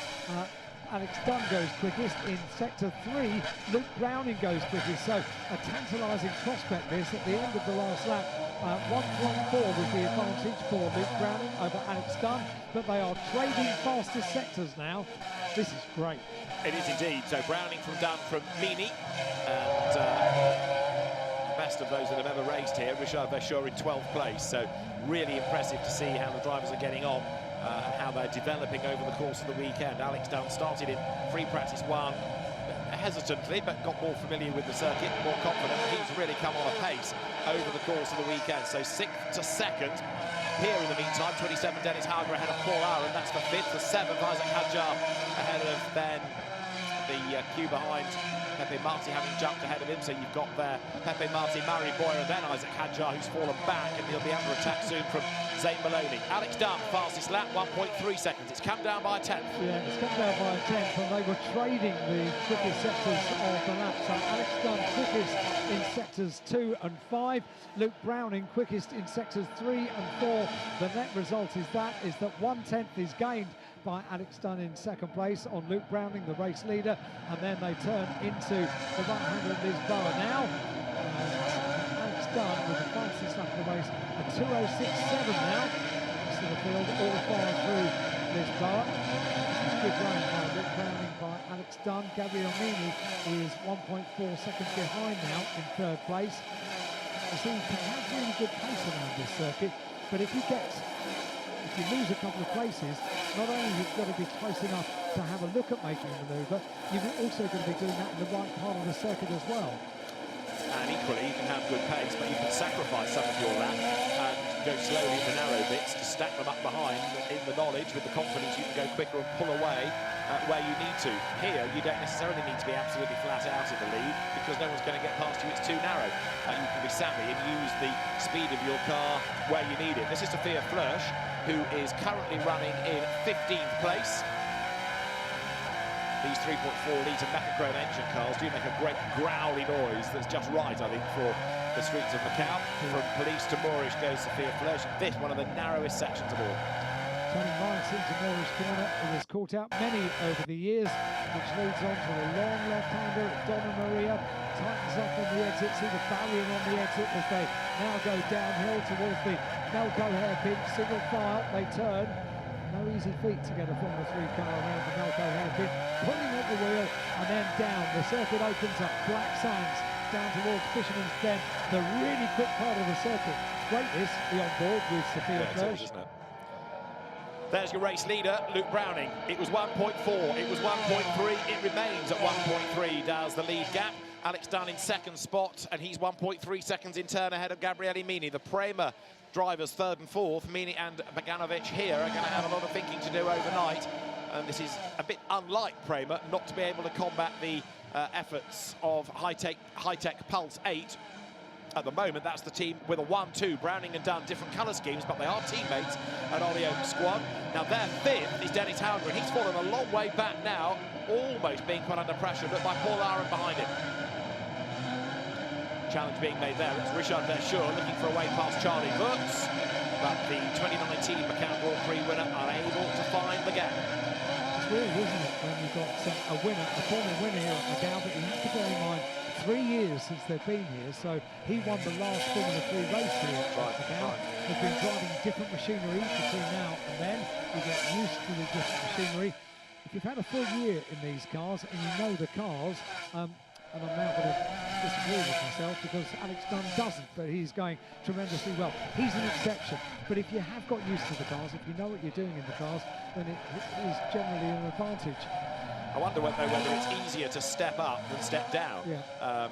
Alex Dunn goes quickest. In Sector 3, Luke Browning goes quickest. So a tantalising prospect this at the end of the last lap. 1.4 was the advantage for Luke Browning over Alex Dunn, but they are trading fastest sectors now. This is great. It is indeed. So Browning from Dunn from Mini, and best of those that have ever raced here, Richard Verschure in 12th place. So really impressive to see how the drivers are getting on. And how they're developing over the course of the weekend. Alex Dunn started in free practice 1 hesitantly, but got more familiar with the circuit, more confident. He's really come on a pace over the course of the weekend. So 6th to 2nd. Here in the meantime, 27 Dennis Hauger ahead of Paul Aaron. That's for 5th. For 7th, Isaac Hadjar ahead of then the queue behind Pepe Marti, having jumped ahead of him. So you've got there Pepe Marti, Murray Boyer, and then Isaac Hadjar, who's fallen back, and he'll be under attack soon from Zane Maloney. Alex Dunn, fastest lap, 1.3 seconds. It's come down by a 10th. Yeah, it's come down by a 10th, and they were trading the quickest sectors of the lap. So Alex Dunn quickest in sectors 2 and 5. Luke Browning quickest in sectors 3 and 4. The net result is that 1/10 is gained by Alex Dunn in 2nd place on Luke Browning, the race leader, and then they turn into the right-hander of Lisboa now. Alex Dunn with the fastest lap of the race, a 2:06.7 now. Rest of the field all far through Lisboa. This is good running by Luke Browning by Alex Dunn. Gabriele Mini is 1.4 seconds behind now in 3rd place. You see, he can have really good pace around this circuit, but if you lose a couple of places, not only you've got to be close enough to have a look at making a manoeuvre, you've also got to be doing that in the right part of the circuit as well. And equally, you can have good pace, but you can sacrifice some of your lap and go slowly in the narrow bits to stack them up behind in the knowledge, with the confidence you can go quicker and pull away where you need to. Here, you don't necessarily need to be absolutely flat out in the lead, because no one's going to get past you, it's too narrow. You can be savvy and use the speed of your car where you need it. This is Sophia Flörsch, who is currently running in 15th place. These 3.4-litre Macau engine cars do make a great growly noise that's just right, I think, for the streets of Macau. From Police to Moorish goes Sophia Flörsch. This one of the narrowest sections of all. Turning right into Moorish corner, it has caught out many over the years, which leads on to a long left-hander at Donna Maria. Tightens up on the exit, see the barrier on the exit as they now go downhill towards the Melco hairpin. Single file, they turn. No easy feat to get a Formula 3 car around the Melco hairpin. Pulling at the wheel and then down. The circuit opens up. Black Sands down towards Fisherman's Bend. The really quick part of the circuit. Great this, the on-board with Sophia Flörsch. There's your race leader, Luke Browning. It was 1.4, it was 1.3, it remains at 1.3 does the lead gap. Alex Dunn in second spot, and he's 1.3 seconds in turn ahead of Gabriele Mini. The Prema drivers third and fourth. Mini and Beganovic here are going to have a lot of thinking to do overnight. And this is a bit unlike Prema not to be able to combat the efforts of high-tech Pulse 8. At the moment, that's the team with a 1-2. Browning and Dunn, different colour schemes, but they are teammates at Ollie Oak's squad. Now, their fifth is Dennis Howden. He's fallen a long way back now, almost being put under pressure. Look by Paul Aaron behind him. Challenge being made there. It's Richard Verschoor looking for a way past Charlie Wurtz, but the 2019 Macau Grand Prix winner unable to find the gap. It's weird, isn't it, when you've got a winner, a former winner here at Macau, but you have to bear in mind 3 years since they've been here, so he won the last Formula 3 race here at Macau. They've been driving different machinery between now and then. You get used to the different machinery. If you've had a full year in these cars and you know the cars, and I'm now going to disagree with myself because Alex Dunn doesn't, but he's going tremendously well. He's an exception, but if you have got used to the cars, if you know what you're doing in the cars, then it is generally an advantage. I wonder whether it's easier to step up than step down. Yeah.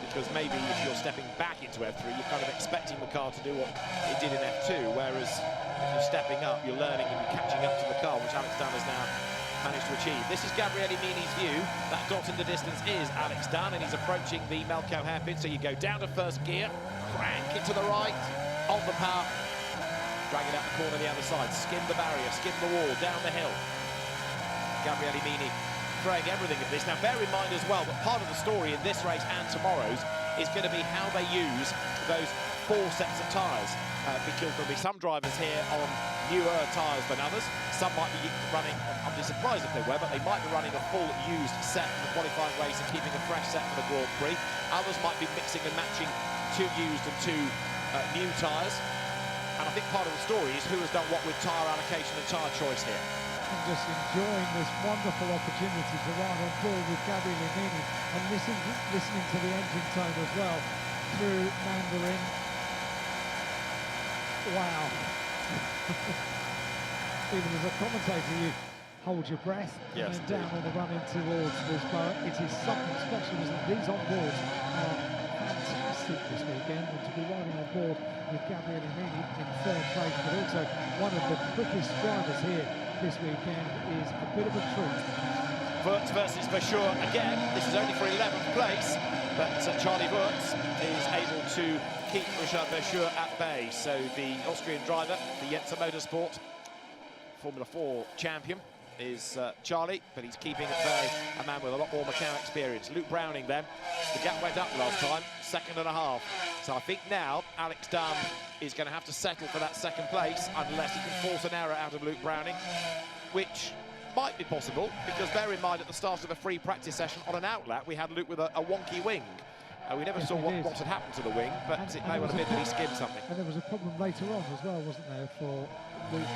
Because maybe if you're stepping back into F3, you're kind of expecting the car to do what it did in F2, whereas if you're stepping up, you're learning and you're catching up to the car, which Alex Dunn has now managed to achieve. This is Gabriele Mini's view. That dot in the distance is Alex Dunn, and he's approaching the Macau hairpin. So you go down to first gear, crank it to the right, on the power, drag it out the corner the other side, skim the barrier, skim the wall, down the hill. Gabriele Mini throwing everything at this. Now, bear in mind as well that part of the story in this race and tomorrow's is going to be how they use those 4 sets of tyres, because there'll be some drivers here on newer tyres than others. Some might be running, I'd be surprised if they were, but they might be running a full used set for the qualifying race and keeping a fresh set for the Grand Prix. Others might be mixing and matching 2 used and 2 new tyres. And I think part of the story is who has done what with tyre allocation and tyre choice here. I'm just enjoying this wonderful opportunity to ride on board with Gabriele Mini and listening to the engine tone as well through Mandarin. Wow. Even as a commentator, you hold your breath and then down on the run in towards this boat. It is something special, isn't it? These on-boards are fantastic this weekend, and to be riding on board with Gabriele Mini in third place, but also one of the quickest drivers here this weekend is a bit of a treat. Wurtz versus Verschoor again. This is only for 11th place, but Charlie Wurtz is able to keep Richard Verschoor at bay. So the Austrian driver, the Jensen Motorsport Formula 4 champion, is Charlie, but he's keeping at bay a man with a lot more Macau experience. Luke Browning then. The gap went up last time, 2.5. So I think now Alex Dunn is going to have to settle for that 2nd place unless he can force an error out of Luke Browning, which might be possible, because bear in mind at the start of a free practice session on an outlap we had Luke with a wonky wing. We never saw what had happened to the wing, but it may well have been that he skimmed something. And there was a problem later on as well, wasn't there, for Luke?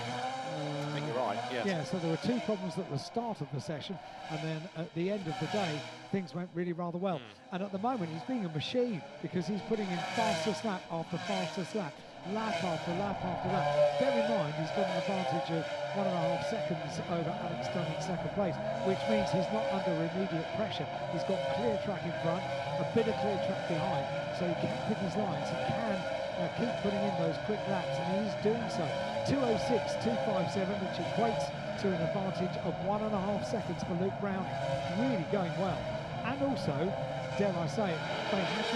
I think you're right, yes. Yeah, so there were 2 problems at the start of the session, and then at the end of the day, things went really rather well. And at the moment, he's being a machine, because he's putting in fastest lap after fastest lap, lap after lap after lap. Bear in mind, he's got an advantage of 1.5 seconds over Alex Dunn in 2nd place, which means he's not under immediate pressure. He's got clear track in front, a bit of clear track behind, so he can pick his lines, he can keep putting in those quick laps, and he's doing so. 2:06.257, which equates to an advantage of 1.5 seconds for Luke Browning. Really going well. And also, dare I say it, they have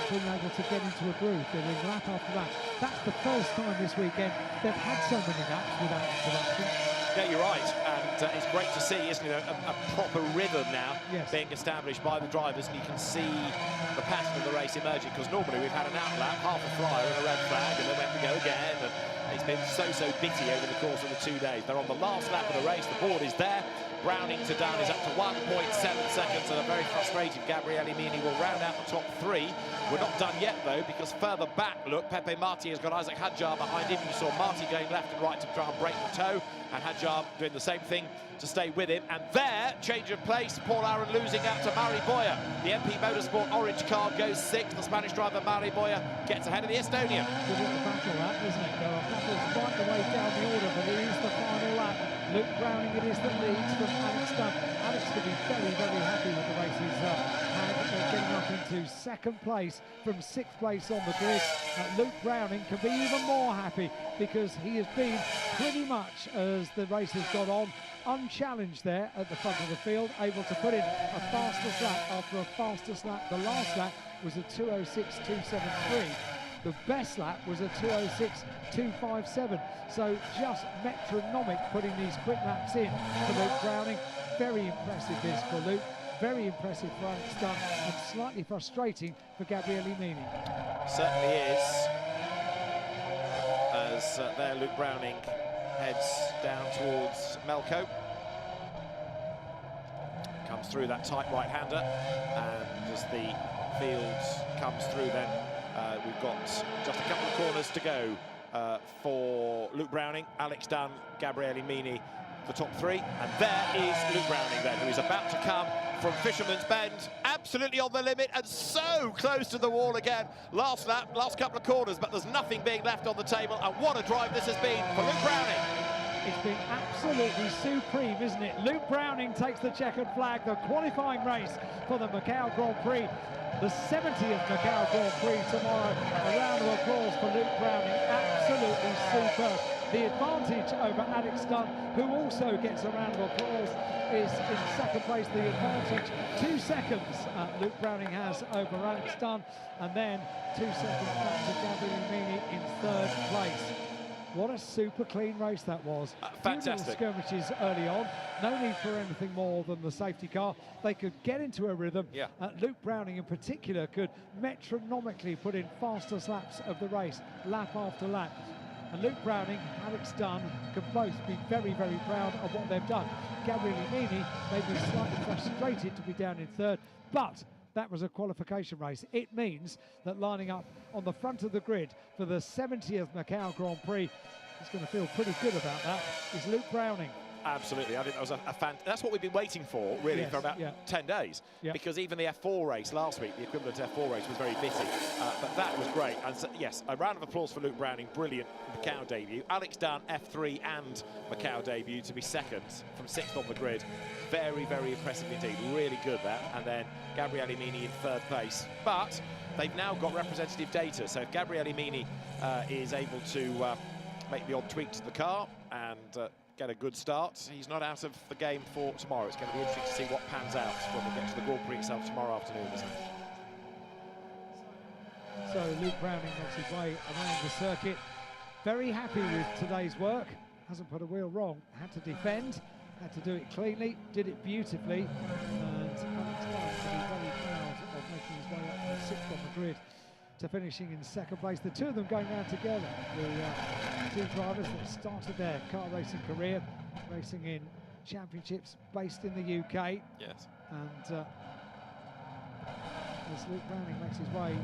been able to get into a groove. They're in lap after lap. That's the first time this weekend they've had so many laps without interruption. Yeah, you're right, and it's great to see, isn't it, a proper rhythm now being established by the drivers, and you can see the pattern of the race emerging, because normally we've had an outlap, half a flyer and a red flag, and then we have to go again, and it's been so bitty over the course of the 2 days. They're on the last lap of the race, the board is there. Browning to Dunn is up to 1.7 seconds, and a very frustrated Gabriele Mini will round out the top 3. We're not done yet, though, because further back, look, Pepe Marti has got Isaac Hadjar behind him. You saw Marti going left and right to try and break the toe, and Hadjar doing the same thing to stay with him. And there, change of place, Paul Aaron losing out to Mari Boya. The MP Motorsport orange car goes 6th. The Spanish driver Mari Boya gets ahead of the Estonian. Good at the battle, that, isn't it? There are battles right the way down the order, but it is the final Luke Browning it is that leads from Alex Dunn. Alex could be very, very happy with the race he's had, getting up into second place from 6th place on the grid. Luke Browning can be even more happy because he has been pretty much, as the race has got on, unchallenged there at the front of the field, able to put in a fastest lap after a fastest lap. The last lap was a 2:06.273. The best lap was a 2:06.257. So just metronomic putting these quick laps in for Luke Browning. Very impressive this for Luke. Very impressive for Alex Dunn, and slightly frustrating for Gabriele Mini. Certainly is. As there Luke Browning heads down towards Melco. Comes through that tight right-hander, and as the field comes through then, we've got just a couple of corners to go for Luke Browning, Alex Dunn, Gabriele Mini, the top three. And there is Luke Browning then, who is about to come from Fisherman's Bend, absolutely on the limit and so close to the wall again. Last lap, last couple of corners, but there's nothing being left on the table, and what a drive this has been for Luke Browning. It's been absolutely supreme, isn't it? Luke Browning takes the checkered flag, the qualifying race for the Macau Grand Prix, the 70th Macau Grand Prix tomorrow. A round of applause for Luke Browning, absolutely superb. The advantage over Alex Dunn, who also gets a round of applause, is in second place. The advantage, 2 seconds Luke Browning has over Alex Dunn, and then 2 seconds back to Gabriele Mini in third place. What a super clean race that was. Fantastic. Skirmishes early on. No need for anything more than the safety car. They could get into a rhythm. Yeah. Luke Browning in particular could metronomically put in fastest laps of the race, lap after lap. And Luke Browning, Alex Dunn can both be very, very proud of what they've done. Gabriele Mini may be slightly frustrated to be down in third, but that was a qualification race. It means that lining up on the front of the grid for the 70th Macau Grand Prix, he's going to feel pretty good about that, is Luke Browning. Absolutely, I think that was that's what we've been waiting for, really, for about 10 days. Yeah. Because even the F4 race last week, the equivalent F4 race, was very bitty. But that was great. And so, yes, a round of applause for Luke Browning, brilliant Macau debut. Alex Dunn, F3 and Macau debut to be second from 6th on the grid. Very, very impressive indeed, really good that. And then Gabriele Mini in third place. But they've now got representative data, so if Gabriele Mini is able to make the odd tweak to the car and get a good start, he's not out of the game for tomorrow. It's going to be interesting to see what pans out when we get to the Grand Prix itself tomorrow afternoon, isn't it? So Luke Browning makes his way around the circuit. Very happy with today's work. Hasn't put a wheel wrong. Had to defend, had to do it cleanly, did it beautifully. And Alex Dunn can be very proud of making his way up from 6th on the grid to finishing in second place. The two of them going round together. The two drivers that started their car racing career, racing in championships based in the UK. Yes. And as Luke Browning makes his way,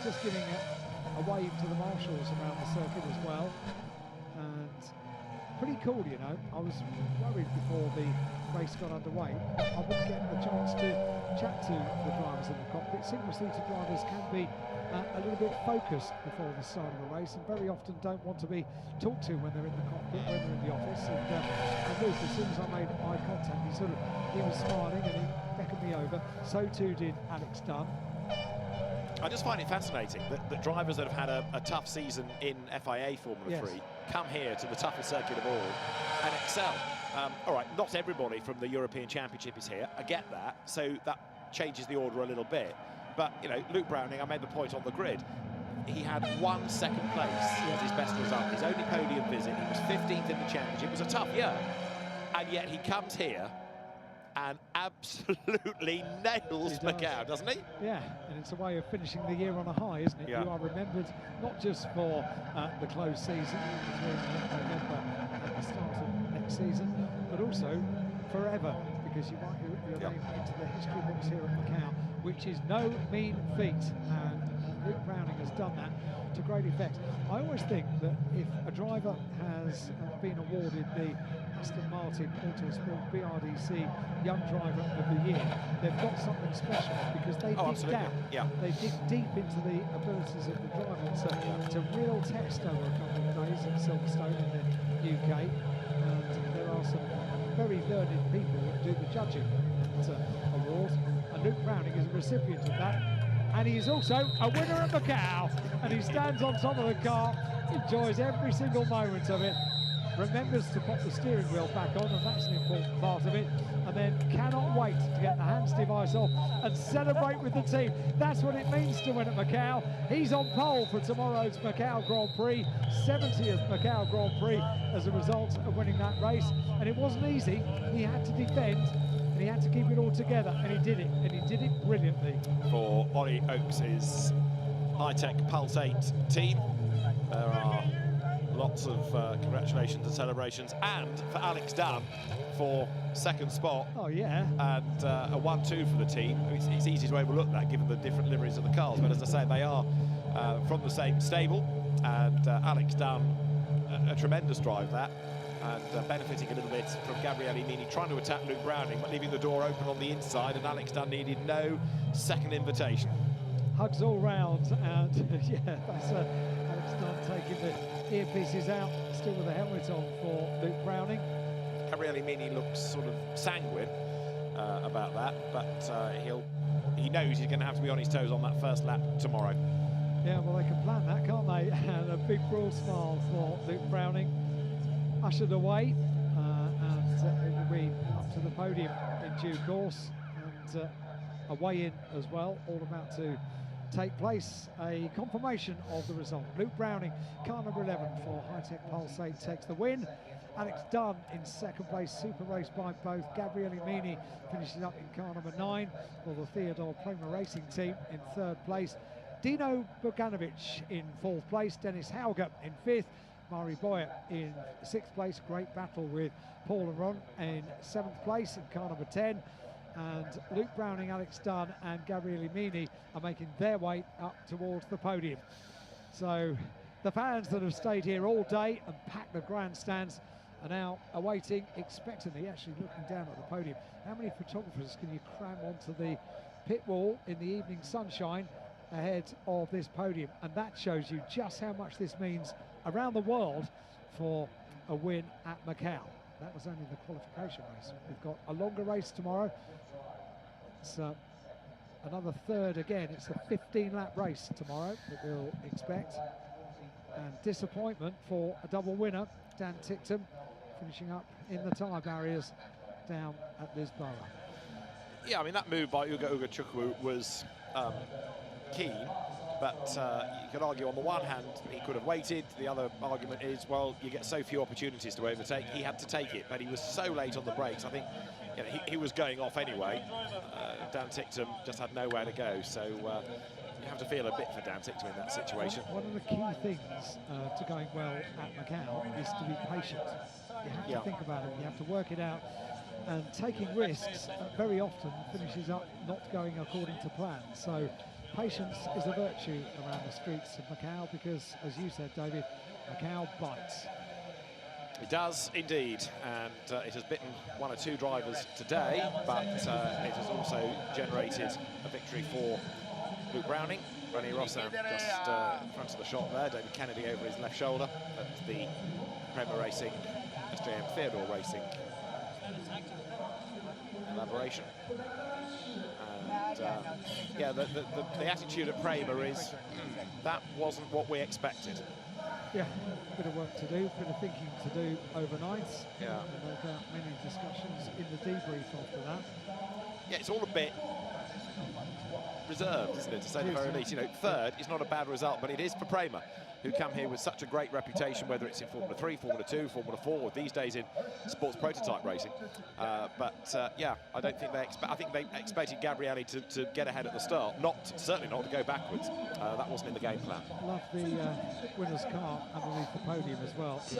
just giving a wave to the marshals around the circuit as well. And pretty cool, you know. I was worried before the race got underway. I wouldn't get the chance to chat to the drivers in the cockpit. Single-seater drivers can be a little bit focused before the start of the race and very often don't want to be talked to when they're in the cockpit, when they're in the office. And Luke, as soon as I made eye contact, he was smiling and he beckoned me over. So too did Alex Dunn. I just find it fascinating that drivers that have had a tough season in FIA Formula 3 come here to the toughest circuit of all and excel. All right, not everybody from the European Championship is here. I get that, so that changes the order a little bit. But, you know, Luke Browning, I made the point on the grid, he had 1 second place as his best result. His only podium visit, he was 15th in the championship. It was a tough year, and yet he comes here and absolutely nails Macau, doesn't he? Yeah, and it's a way of finishing the year on a high, isn't it? Yeah. You are remembered not just for the closed season between November and the start of next season, but also forever, because you write your name into the history books here at Macau, which is no mean feat, and Luke Browning has done that to great effect. I always think that if a driver has been awarded the Aston Martin Autosport BRDC Young Driver of the Year, they've got something special because they dig down. Yeah. They dig deep into the abilities of the driver. It's a real test over a couple of days at Silverstone in the UK, and there are some very learned people that do the judging at awards, and Luke Browning is a recipient of that, and he is also a winner at Macau, and he stands on top of the car, enjoys every single moment of it, remembers to pop the steering wheel back on, and that's an important part of it, and then cannot wait to get the hands device off and celebrate with the team. That's what it means to win at Macau. He's on pole for tomorrow's Macau Grand Prix, 70th Macau Grand Prix as a result of winning that race, and it wasn't easy. He had to defend and he had to keep it all together, and he did it, and he did it brilliantly. For Ollie Oakes' high-tech Pulse 8 team, there are lots of congratulations and celebrations, and for Alex Dunn for second spot. Oh yeah. And a 1-2 for the team. It's easy to overlook that given the different liveries of the cars, but as I say, they are from the same stable, and Alex Dunn, a tremendous drive that, and benefiting a little bit from Gabriele Mini trying to attack Luke Browning, but leaving the door open on the inside, and Alex Dunn needed no second invitation. Hugs all round, and yeah, that's Alex Dunn taking the earpieces out, still with the helmet on for Luke Browning. Gabriele Mini looks sort of sanguine about that, but he knows he's going to have to be on his toes on that first lap tomorrow. Yeah, well, they can plan that, can't they? And a big broad smile for Luke Browning, ushered away, and it will be up to the podium in due course, and a weigh-in as well, all about to take place, a confirmation of the result. Luke Browning, car number 11 for High-Tech Pulse 8, takes the win. Alex Dunn in second place, super race by both. Gabriele Mini finishes up in car number 9 for the Theodore Prema Racing team in third place. Dino Bogdanovic in fourth place, Dennis Hauger in fifth, Mari Boyer in sixth place. Great battle with Paul and Ron in seventh place in car number 10. And Luke Browning, Alex Dunn and Gabriele Mini are making their way up towards the podium. So the fans that have stayed here all day and packed the grandstands are now awaiting expectantly, actually looking down at the podium. How many photographers can you cram onto the pit wall in the evening sunshine ahead of this podium? And that shows you just how much this means around the world for a win at Macau. That was only the qualification race. We've got a longer race tomorrow. It's another third again. It's a 15-lap race tomorrow that we'll expect. And disappointment for a double winner, Dan Ticktum, finishing up in the tyre barriers down at Lisboa. Yeah, I mean, that move by Ugo Chukwu was keen, but you could argue on the one hand he could have waited. The other argument is, well, you get so few opportunities to overtake. He had to take it, but he was so late on the brakes. I think he was going off anyway. Dan Ticktum just had nowhere to go, so you have to feel a bit for Dan Ticktum in that situation. One of the key things to going well at Macau is to be patient. You have to think about it, you have to work it out, and taking risks very often finishes up not going according to plan. So patience is a virtue around the streets of Macau, because, as you said, David, Macau bites. It does indeed, and it has bitten one or two drivers today, but it has also generated a victory for Luke Browning. Ronnie Rossan just in front of the shot there, David Kennedy over his left shoulder at the Prema Racing, SJM Theodore Racing collaboration. And yeah, the attitude at Prema is, that wasn't what we expected. Yeah, bit of work to do, bit of thinking to do overnight. Yeah. And no doubt many discussions in the debrief after that. Yeah, it's all a bit reserved, isn't it, to say the very least. You know, third is not a bad result, but it is for Prema, who come here with such a great reputation, whether it's in Formula 3, Formula 2, Formula 4, or these days in sports prototype racing. Yeah, I don't think I think they expected Gabriele to get ahead at the start, certainly not to go backwards. That wasn't in the game plan. Love the winner's car underneath the podium as well. It's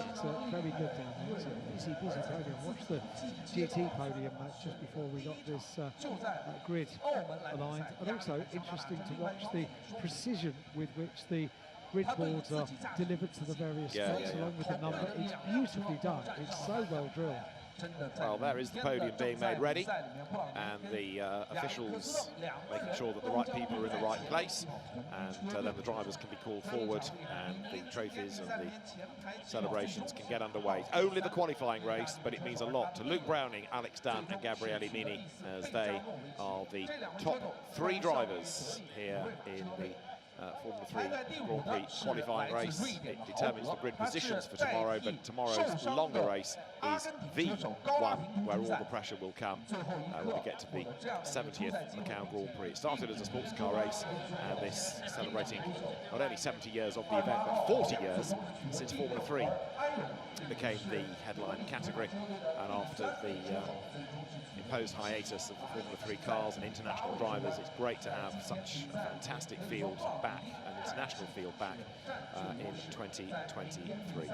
very good down there. It's a busy podium. Watch the GT podium just before we got this grid aligned. And also interesting to watch the precision with which the grid boards are delivered to the various spots along with the number. It's beautifully done. It's so well drilled. Well, there is the podium being made ready, and the officials making sure that the right people are in the right place, and then the drivers can be called forward, and the trophies and the celebrations can get underway. Only the qualifying race, but it means a lot to Luke Browning, Alex Dunn and Gabriele Mini, as they are the top 3 drivers here in the Formula 3 Grand Prix qualifying race. It determines the grid positions for tomorrow, but tomorrow's longer race is the one where all the pressure will come when we get to the 70th Macau Grand Prix. It started as a sports car race, and this celebrating not only 70 years of the event, but 40 years since Formula 3 became the headline category, and after the imposed hiatus of Formula 3 cars and international drivers, it's great to have such a fantastic field back, an international field back in 2023.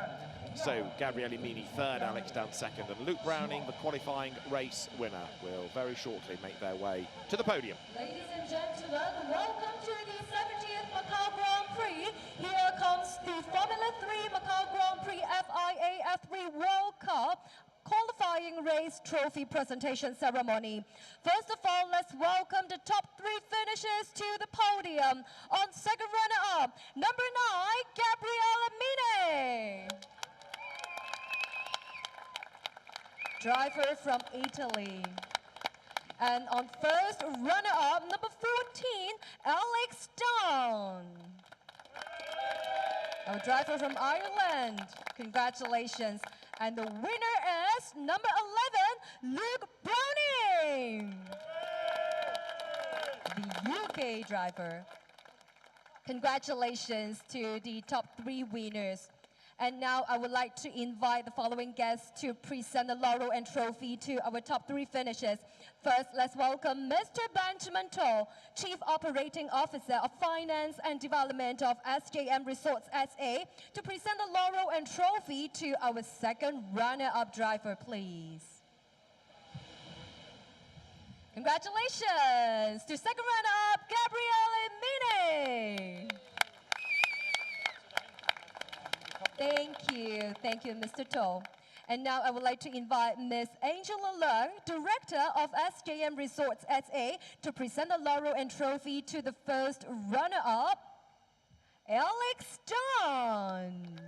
So Gabriele Mini third, Alex Dunn second, and Luke Browning, the qualifying race winner, will very shortly make their way to the podium. Ladies and gentlemen, welcome to the 70th Macau Grand Prix. Here comes the Formula 3 Macau Grand Prix FIA F3 World Cup qualifying race trophy presentation ceremony. First of all, let's welcome the top 3 finishers to the podium. On second runner-up, number 9, Gabriele Mini. Driver from Italy. And on first runner-up, number 14, Alex Dunn. Our driver from Ireland. Congratulations. And the winner is number 11, Luke Browning, the UK driver. Congratulations to the top 3 winners. And now I would like to invite the following guests to present the laurel and trophy to our top 3 finishers. First, let's welcome Mr. Benjamin To, Chief Operating Officer of Finance and Development of SJM Resorts SA, to present the laurel and trophy to our second runner-up driver, please. Congratulations to second runner-up, Gabriele Mini. Thank you, Mr. To. And now I would like to invite Ms. Angela Leung, Director of SJM Resorts SA, to present the laurel and trophy to the first runner-up, Alex Dunn.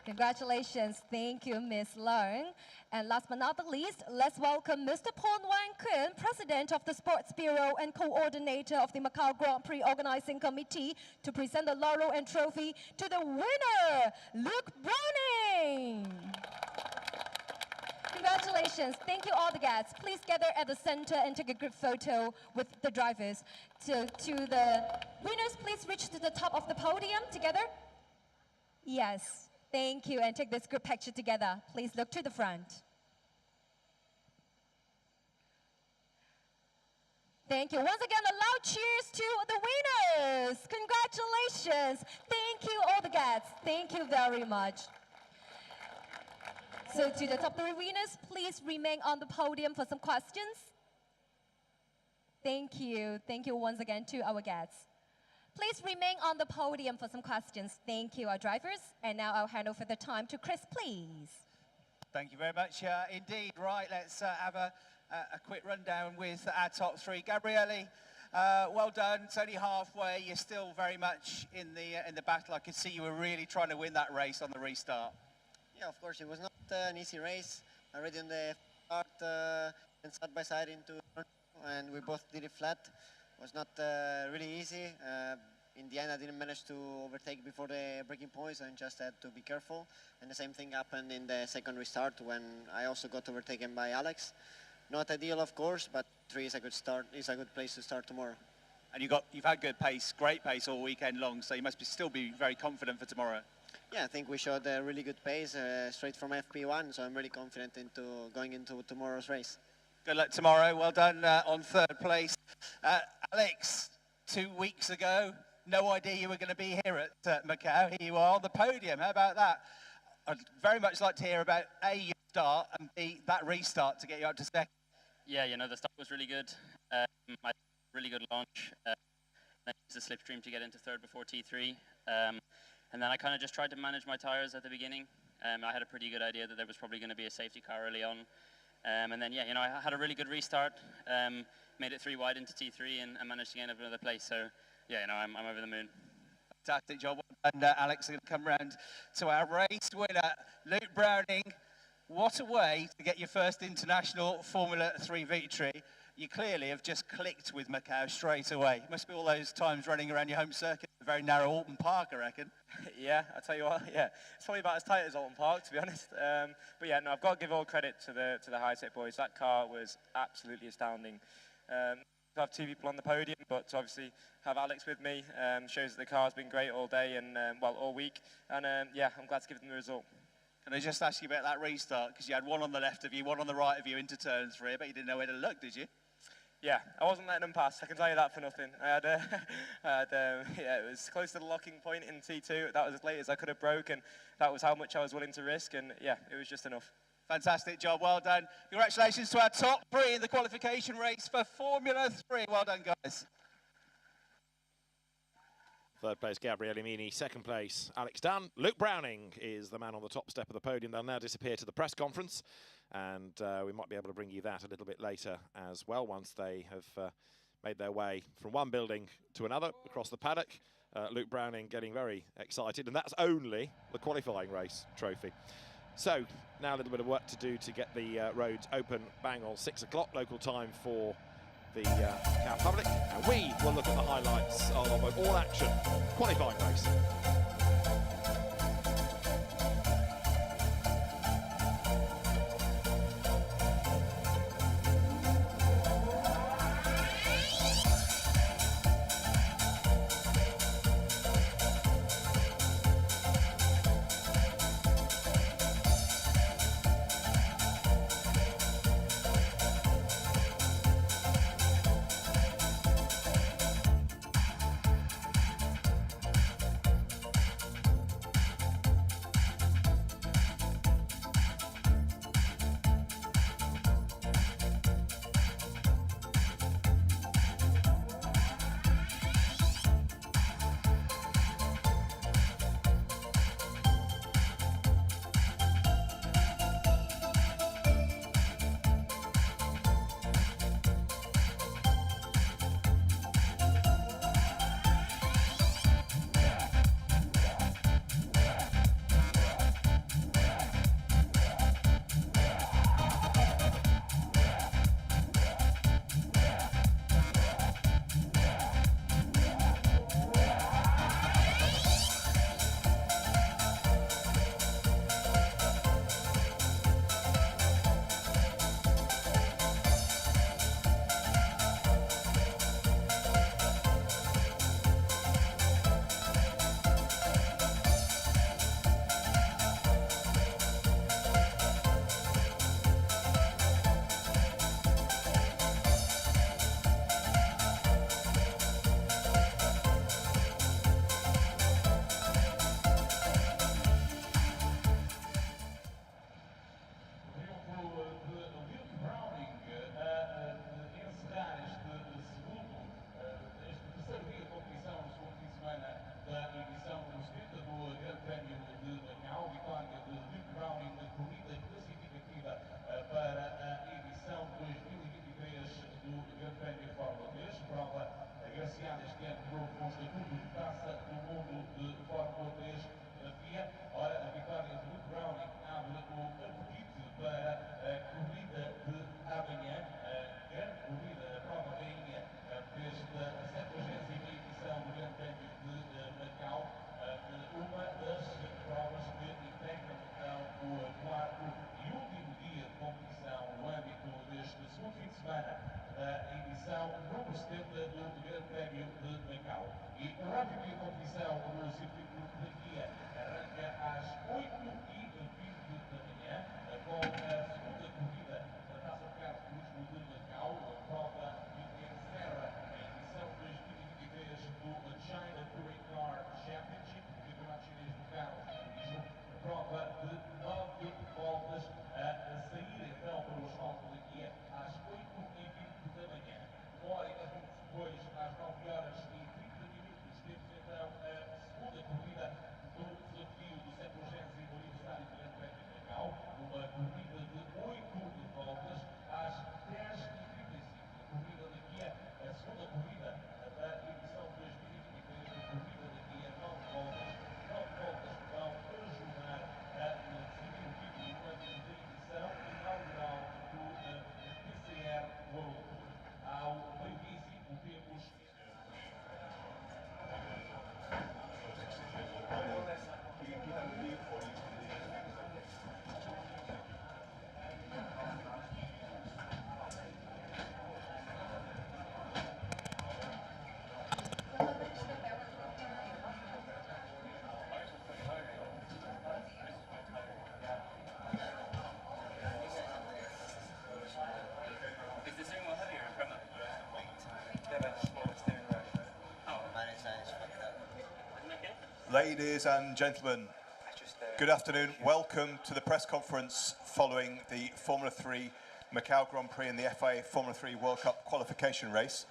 Congratulations. Thank you, Ms. Leung. And last but not the least, let's welcome Mr. Pon Wang Kun, President of the Sports Bureau and Coordinator of the Macau Grand Prix Organizing Committee, to present the laurel and trophy to the winner, Luke Browning. Congratulations. Thank you, all the guests. Please gather at the center and take a group photo with the drivers. To the winners, please reach to the top of the podium together. Yes. Thank you, and take this group picture together. Please look to the front. Thank you. Once again, a loud cheers to the winners. Congratulations. Thank you, all the guests. Thank you very much. So to the top 3 winners, please remain on the podium for some questions. Thank you. Thank you once again to our guests. Please remain on the podium for some questions. Thank you, our drivers. And now I'll hand over the time to Chris, please. Thank you very much indeed. Right, let's have a quick rundown with our top 3. Gabriele, well done. It's only halfway. You're still very much in the battle. I could see you were really trying to win that race on the restart. Yeah, of course. It was not an easy race. Already on the start and side by side into, and we both did it flat. It was not really easy. In the end, I didn't manage to overtake before the braking points and just had to be careful. And the same thing happened in the second restart when I also got overtaken by Alex. Not ideal, of course, but 3 is a good start. It's a good place to start tomorrow. And you've had good pace, great pace all weekend long, so you must still be very confident for tomorrow. Yeah, I think we showed a really good pace straight from FP1, so I'm really confident going into tomorrow's race. Good luck tomorrow. Well done on 3rd place. Alex, 2 weeks ago, no idea you were going to be here at Macau. Here you are on the podium. How about that? I'd very much like to hear about A, your start, and B, that restart to get you up to 2nd. Yeah, you know, the start was really good. I had a really good launch. Then used the slipstream to get into 3rd before T3. And then I kind of just tried to manage my tyres at the beginning. I had a pretty good idea that there was probably going to be a safety car early on. And then, yeah, you know, I had a really good restart, made it 3 wide into T3 and managed to get up another place. So, yeah, you know, I'm over the moon. Fantastic job. And Alex, are going to come round to our race winner, Luke Browning. What a way to get your first international Formula 3 victory. You clearly have just clicked with Macau straight away. It must be all those times running around your home circuit, a very narrow Alton Park, I reckon. Yeah, I tell you what, yeah, it's probably about as tight as Alton Park, to be honest. But yeah, no, I've got to give all credit to the high-tech boys. That car was absolutely astounding. To have 2 people on the podium, but to obviously have Alex with me shows that the car's been great all day and well, all week. And yeah, I'm glad to give them the result. Can I just ask you about that restart? Because you had one on the left of you, one on the right of you into turn 3, but you didn't know where to look, did you? Yeah, I wasn't letting them pass, I can tell you that for nothing. Yeah, it was close to the locking point in T2. That was as late as I could have broke, and that was how much I was willing to risk, and yeah, it was just enough. Fantastic job, well done. Congratulations to our top 3 in the qualification race for Formula 3. Well done, guys. Third place, Gabriele Mini. Second place, Alex Dunn. Luke Browning is the man on the top step of the podium. They'll now disappear to the press conference, and we might be able to bring you that a little bit later as well once they have made their way from one building to another across the paddock. Luke Browning getting very excited, and that's only the qualifying race trophy. So now a little bit of work to do to get the roads open bang on 6 o'clock local time for the Macau public, and we will look at the highlights of an all-action qualifying race. Ladies and gentlemen, good afternoon. Welcome to the press conference following the Formula 3 Macau Grand Prix and the FIA Formula 3 World Cup qualification race.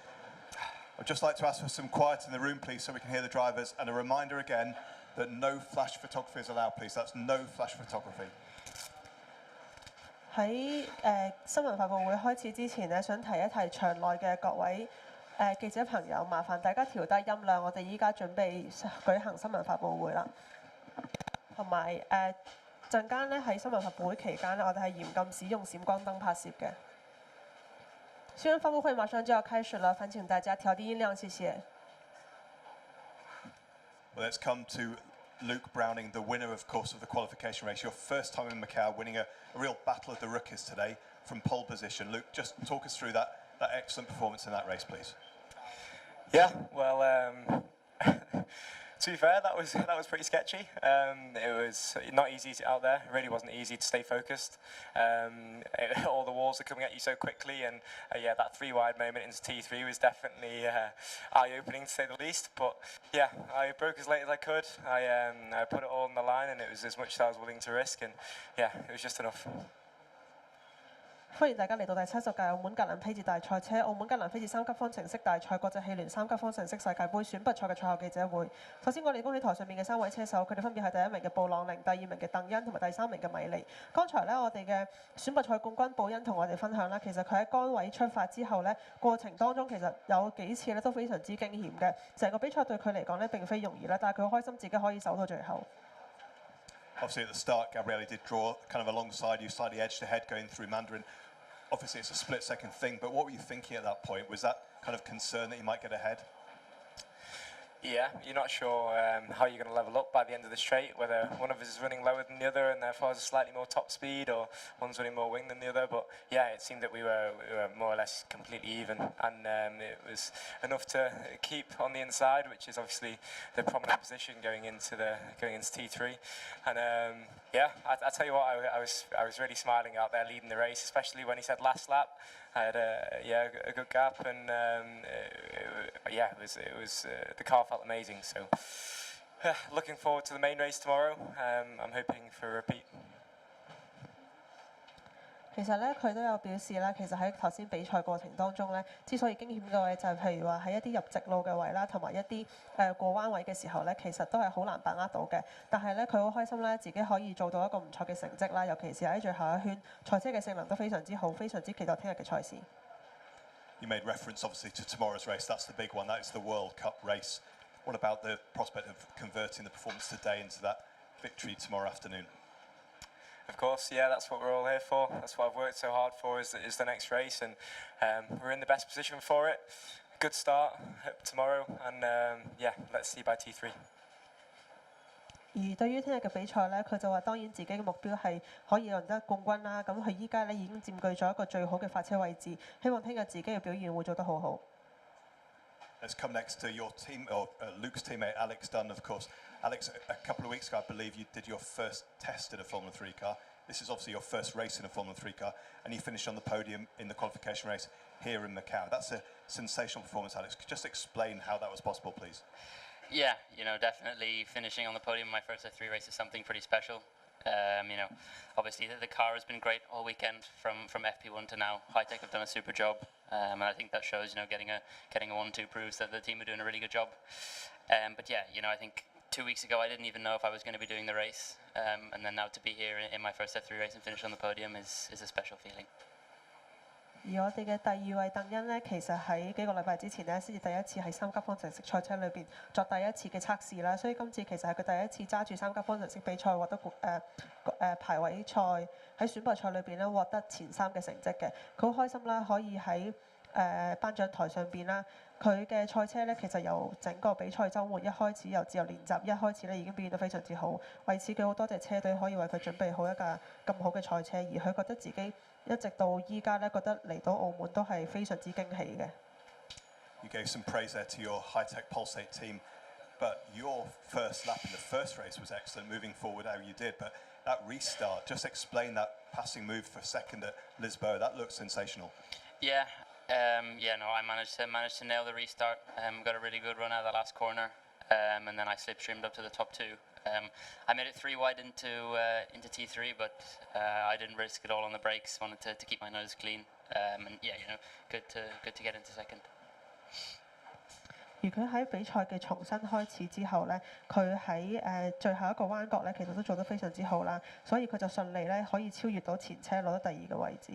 I'd just like to ask for some quiet in the room, please, so we can hear the drivers, and a reminder again that no flash photography is allowed, please. That's no flash photography. 喺新聞發佈會開始之前咧，想提一提場內嘅各位記者朋友，麻煩大家調低音量，我哋依家準備舉行新聞發佈會啦。同埋陣間咧喺新聞發佈會期間咧，我哋係嚴禁使用閃光燈拍攝嘅。新聞發佈會馬上就要開始了，煩請大家調低音量，謝謝。Well, let's come to Luke Browning, the winner, of course, of the qualification race. Your first time in Macau, winning a real battle of the rookies today from pole position. Luke, just talk us through that excellent performance in that race, please. Yeah, well, to be fair, that was pretty sketchy. It was not easy out there. It really wasn't easy to stay focused. All the walls are coming at you so quickly, and yeah, that 3-wide moment into T3 was definitely eye-opening, to say the least. But yeah, I broke as late as I could. I put it all on the line, and it was as much as I was willing to risk, and yeah, it was just enough. 歡迎大家嚟到第70屆澳門格蘭披治大賽車、澳門格蘭披治3級方程式大賽國際汽聯3級方程式世界盃選拔賽嘅賽後記者會。首先，我哋恭喜台上面嘅3位車手，佢哋分別係第1名嘅布朗寧、第2名嘅鄧恩同埋第3名嘅米利。剛才呢，我哋嘅選拔賽冠軍布恩同我哋分享啦，其實佢喺杆位出發之後呢，過程當中其實有幾次呢都非常之驚險嘅。成個比賽對佢嚟講呢並非容易啦，但係佢好開心自己可以守到最後。Obviously, at the start, Gabriele did draw kind of alongside you, slightly edged ahead going through Mandarin. Obviously, it's a split-second thing, but what were you thinking at that point? Was that kind of concern that you might get ahead? Yeah, you're not sure how you're going to level up by the end of the straight, whether one of us is running lower than the other and therefore has a slightly more top speed, or one's running more wing than the other. But yeah, it seemed that we were more or less completely even, and it was enough to keep on the inside, which is obviously the prominent position going into T3. And yeah, I tell you what, I was really smiling out there leading the race, especially when he said last lap. I had a good gap, and yeah, it was the car felt amazing. So looking forward to the main race tomorrow. I'm hoping for a repeat. 其實咧，佢都有表示啦。其實喺頭先比賽過程當中咧，之所以驚險嘅位就係譬如話喺一啲入直路嘅位啦，同埋一啲過彎位嘅時候咧，其實都係好難把握到嘅。但係咧，佢好開心咧，自己可以做到一個唔錯嘅成績啦。尤其是喺最後一圈，賽車嘅性能都非常之好，非常之期待聽日嘅賽事。You made reference, obviously, to tomorrow's race. That's the big one. That is the World Cup race. What about the prospect of converting the performance today into that victory tomorrow afternoon? Of course, yeah, that's what we're all here for. That's what I've worked so hard for, is the next race, and we're in the best position for it. Good start tomorrow, and yeah, let's see by T3. 而對於聽日嘅比賽咧，佢就話當然自己嘅目標係可以贏得冠軍啦。咁佢依家咧已經佔據咗一個最好嘅發車位置，希望聽日自己嘅表現會做得好好。Let's come next to your team, or Luke's teammate Alex Dunn, of course. Alex, a couple of weeks ago, I believe you did your first test in a Formula 3 car. This is obviously your first race in a Formula 3 car, and you finished on the podium in the qualification race here in Macau. That's a sensational performance, Alex. Could you just explain how that was possible, please? Yeah, definitely finishing on the podium in my first F3 race is something pretty special. Obviously the car has been great all weekend from FP1 to now. High-Tech have done a super job, and I think that shows, getting a 1-2 proves that the team are doing a really good job. But yeah, I think 2 weeks ago I didn't even know if I was going to be doing the race, and then now to be here in my first F3 race and finish on the podium is a special feeling. 而我哋嘅第2位鄧恩呢，其實喺幾個禮拜之前呢，先至第一次喺3級方程式賽車裏邊作第一次嘅測試啦，所以今次其實係佢第一次揸住3級方程式比賽獲得排位賽喺選拔賽裏邊咧獲得前3嘅成績嘅，佢好開心啦，可以喺頒獎台上邊啦。佢嘅賽車咧，其實由整個比賽週末一開始，由自由練習一開始咧，已經表現得非常之好。為此，佢好多謝車隊可以為佢準備好一架咁好嘅賽車，而佢覺得自己一直到依家咧，覺得嚟到澳門都係非常之驚喜嘅。You gave some praise there to your High-Tech Pulsate team, but your first lap in the first race was excellent, moving forward how you did. But that restart, just explain that passing move for second at Lisboa. That looked sensational. Yeah, I managed to nail the restart. Got a really good run out of the last corner. and then I slipstreamed up to the top 2. I made it 3 wide into T3, but I didn't risk it all on the brakes. Wanted to keep my nose clean, and yeah, good to get into second. 而佢喺比賽嘅重新開始之後咧，佢喺最後一個彎角咧，其實都做得非常之好啦，所以佢就順利咧可以超越到前車，攞到第2個位置。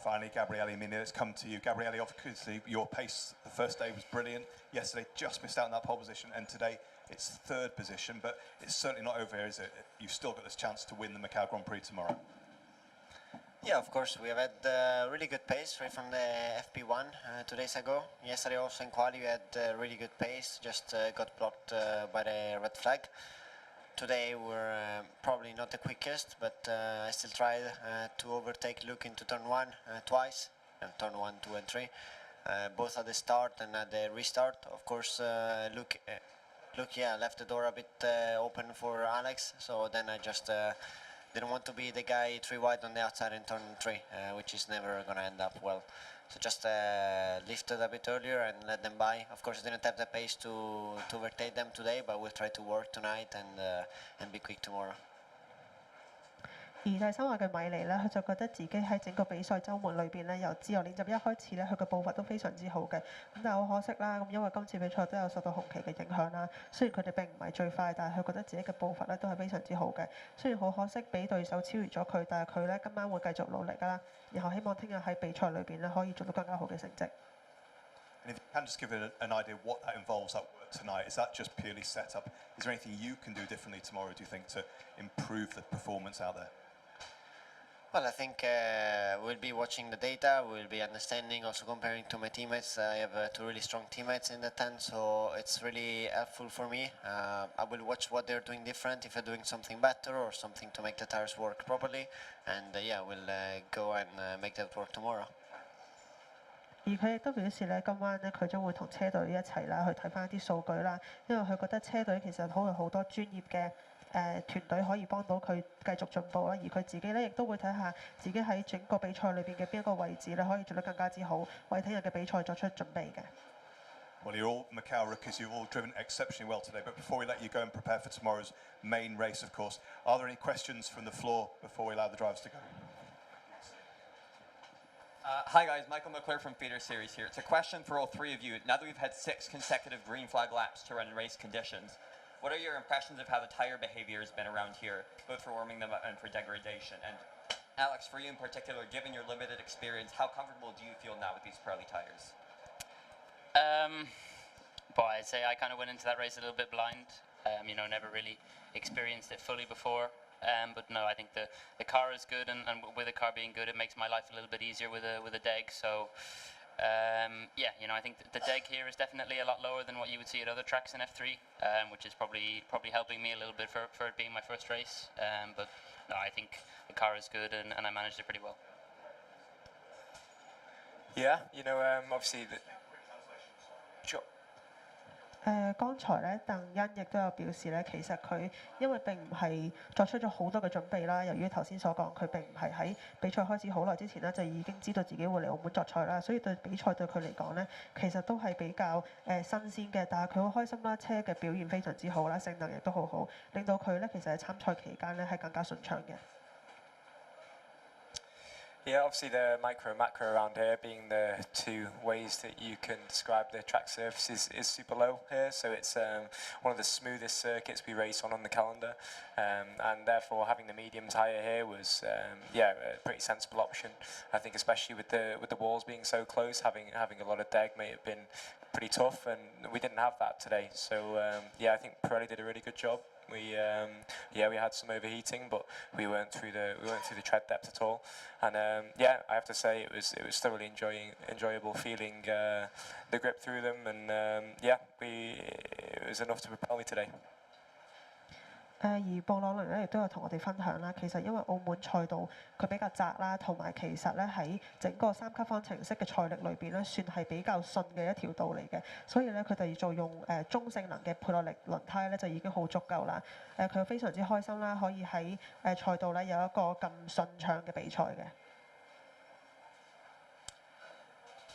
Finally, Gabriele, I mean, it's come to you. Gabriele, obviously, your pace the first day was brilliant. Yesterday, just missed out in that pole position, and today it's 3rd position. But it's certainly not over here, is it? You've still got this chance to win the Macau Grand Prix tomorrow. Yeah, of course. We have had really good pace right from the FP1 2 days ago. Yesterday also in quali we had really good pace, just got blocked by the red flag. Today we're probably not the quickest, but I still tried to overtake Luke into turn 1 twice, turn 1, 2 and 3, both at the start and at the restart. Of course Luke left the door a bit open for Alex, so then I just didn't want to be the guy 3 wide on the outside in turn 3, which is never going to end up well. So just lifted a bit earlier and let them by. Of course, I didn't have the pace to overtake them today, but we'll try to work tonight and be quick tomorrow. 而第3位嘅米尼咧，佢就覺得自己喺整個比賽週末裏邊咧，由自由練習一開始咧，佢嘅步伐都非常之好嘅。咁但係好可惜啦，咁因為今次比賽都有受到紅旗嘅影響啦。雖然佢哋並唔係最快，但係佢覺得自己嘅步伐咧都係非常之好嘅。雖然好可惜俾對手超越咗佢，但係佢咧今晚會繼續努力啦。然後希望聽日喺比賽裏邊咧可以做到更加好嘅成績。And if you can just give an idea of what that involves, that work tonight, is that just purely set up? Is there anything you can do differently tomorrow, do you think, to improve the performance out there? Well, I think we'll be watching the data, we'll be understanding, also comparing to my teammates. I have 2 really strong teammates in the 10, so it's really helpful for me. I will watch what they're doing different, if they're doing something better or something to make the tires work properly. And yeah, we'll go and make that work tomorrow. 而佢亦都表示咧，今晚咧佢將會同車隊一齊啦，去睇翻一啲數據啦，因為佢覺得車隊其實有好多專業嘅團隊可以幫到佢繼續進步啦，而佢自己咧亦都會睇下自己喺整個比賽裏邊嘅邊一個位置咧，可以做得更加之好，為聽日嘅比賽作出準備嘅。Well, you're all Macau rookies. You've all driven exceptionally well today. But before we let you go and prepare for tomorrow's main race, of course, are there any questions from the floor before we allow the drivers to go? Hi guys, Michael McClure from Feeder Series here. It's a question for all 3 of you. Now that we've had 6 consecutive green flag laps to run race conditions, what are your impressions of how the tire behavior has been around here, both for warming them up and for degradation? And Alex, for you in particular, given your limited experience, how comfortable do you feel now with these Pirelli tires? Boy, I'd say I kind of went into that race a little bit blind. Never really experienced it fully before. But no, I think the car is good, and with the car being good, it makes my life a little bit easier with a deg. So yeah, I think the deg here is definitely a lot lower than what you would see at other tracks in F3, which is probably helping me a little bit for it being my first race. But no, I think the car is good, and I managed it pretty well. Yeah, obviously sure. 剛才咧，鄧恩亦都有表示咧，其實佢因為並唔係作出咗好多嘅準備啦。由於頭先所講，佢並唔係喺比賽開始好耐之前咧，就已經知道自己會嚟澳門作賽啦，所以對比賽對佢嚟講咧，其實都係比較新鮮嘅。但係佢好開心啦，車嘅表現非常之好啦，性能亦都好好，令到佢咧其實喺參賽期間咧係更加順暢嘅。Yeah, obviously the micro and macro around here being the 2 ways that you can describe the track surface is super low here, so it's one of the smoothest circuits we race on the calendar, and therefore having the medium tyre here was a pretty sensible option. I think especially with the walls being so close, having a lot of deg may have been pretty tough, and we didn't have that today. So yeah, I think Pirelli did a really good job. We had some overheating, but we weren't through the tread depth at all. And I have to say it was thoroughly enjoyable feeling the grip through them, and it was enough to propel me today. 而布朗倫咧亦都有同我哋分享啦，其實因為澳門賽道佢比較窄啦，同埋其實咧喺整個3級方程式嘅賽力裏邊咧，算係比較順嘅一條道嚟嘅，所以咧佢哋就用中性能嘅配落力輪胎咧就已經好足夠啦。佢非常之開心啦，可以喺賽道咧有一個咁順暢嘅比賽嘅。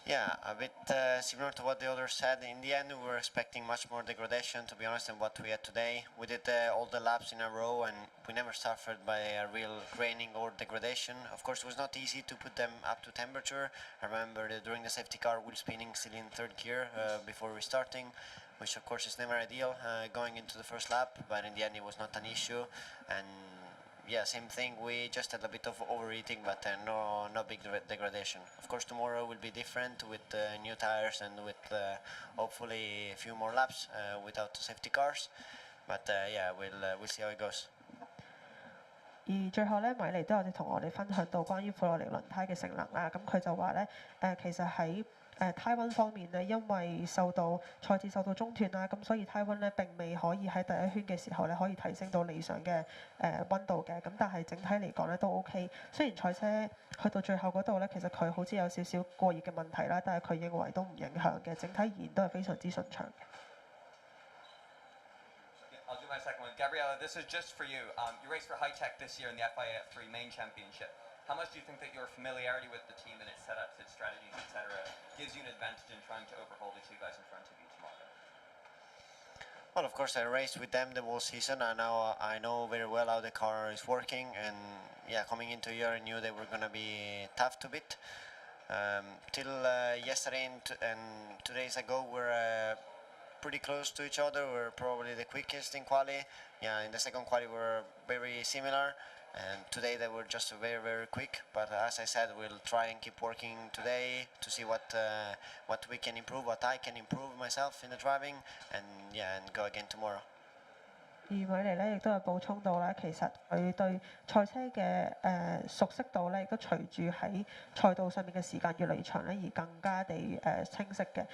Yeah, a bit similar to what the others said. In the end, we were expecting much more degradation, to be honest, than what we had today. We did all the laps in a row, and we never suffered by a real graining or degradation. Of course, it was not easy to put them up to temperature. I remember that during the safety car, wheel spinning still in third gear before restarting, which of course is never ideal going into the first lap, but in the end it was not an issue. And yeah, same thing, we just had a bit of overheating, but no big degradation. Of course, tomorrow will be different with new tires and with hopefully a few more laps without the safety cars. But yeah, we'll see how it goes. 而最後咧，米尼都有同我哋分享到關於普羅尼輪胎嘅性能啦。咁佢就話咧，其實喺胎溫方面咧，因為賽制受到中斷啦，咁所以胎溫咧並未可以喺第一圈嘅時候咧可以提升到理想嘅溫度嘅。咁但係整體嚟講咧都 OK。雖然賽車去到最後嗰度咧，其實佢好似有少少過熱嘅問題啦，但係佢認為都唔影響嘅，整體而言都係非常之順暢嘅。I'll do my second one. Gabriella, this is just for you. You raced for High Tech this year in the FIA-3 main championship. How much do you think that your familiarity with the team and its setups, its strategies, etc., gives you an advantage in trying to overhaul the two guys in front of you tomorrow? Well, of course, I raced with them the whole season, and now I know very well how the car is working. And yeah, coming into here, I knew they were going to be tough to beat. Till yesterday and 2 days ago, we're pretty close to each other. We're probably the quickest in quali. Yeah, in the second quali we're very similar, and today they were just very quick. But as I said, we'll try and keep working today to see what we can improve, what I can improve myself in the driving, and yeah, and go again tomorrow. 而米尼咧亦都有補充到啦，其實佢對賽車嘅熟悉度咧，亦都隨住喺賽道上面嘅時間越嚟越長咧，而更加地清晰嘅。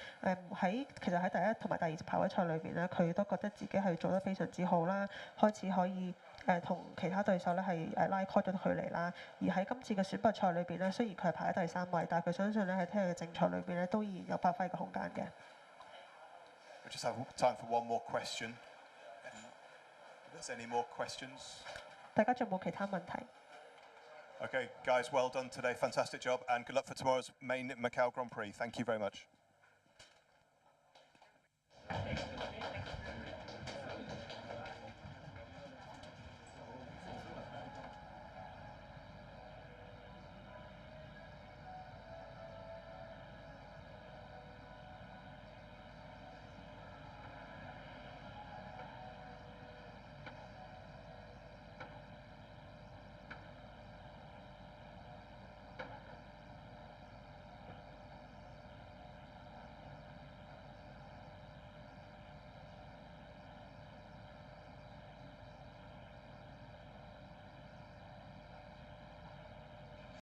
其實喺第一同埋第二排位賽裏邊咧，佢都覺得自己係做得非常之好啦，開始可以同其他對手咧係拉開咗距離啦。而喺今次嘅選拔賽裏邊咧，雖然佢係排喺第三位，但係佢相信咧喺聽日嘅正賽裏邊咧都依然有發揮嘅空間嘅。We just have time for one more question. If there's any more questions? 大家仲有冇其他問題 Okay, guys, well done today. Fantastic job, and good luck for tomorrow's main Macau Grand Prix. Thank you very much.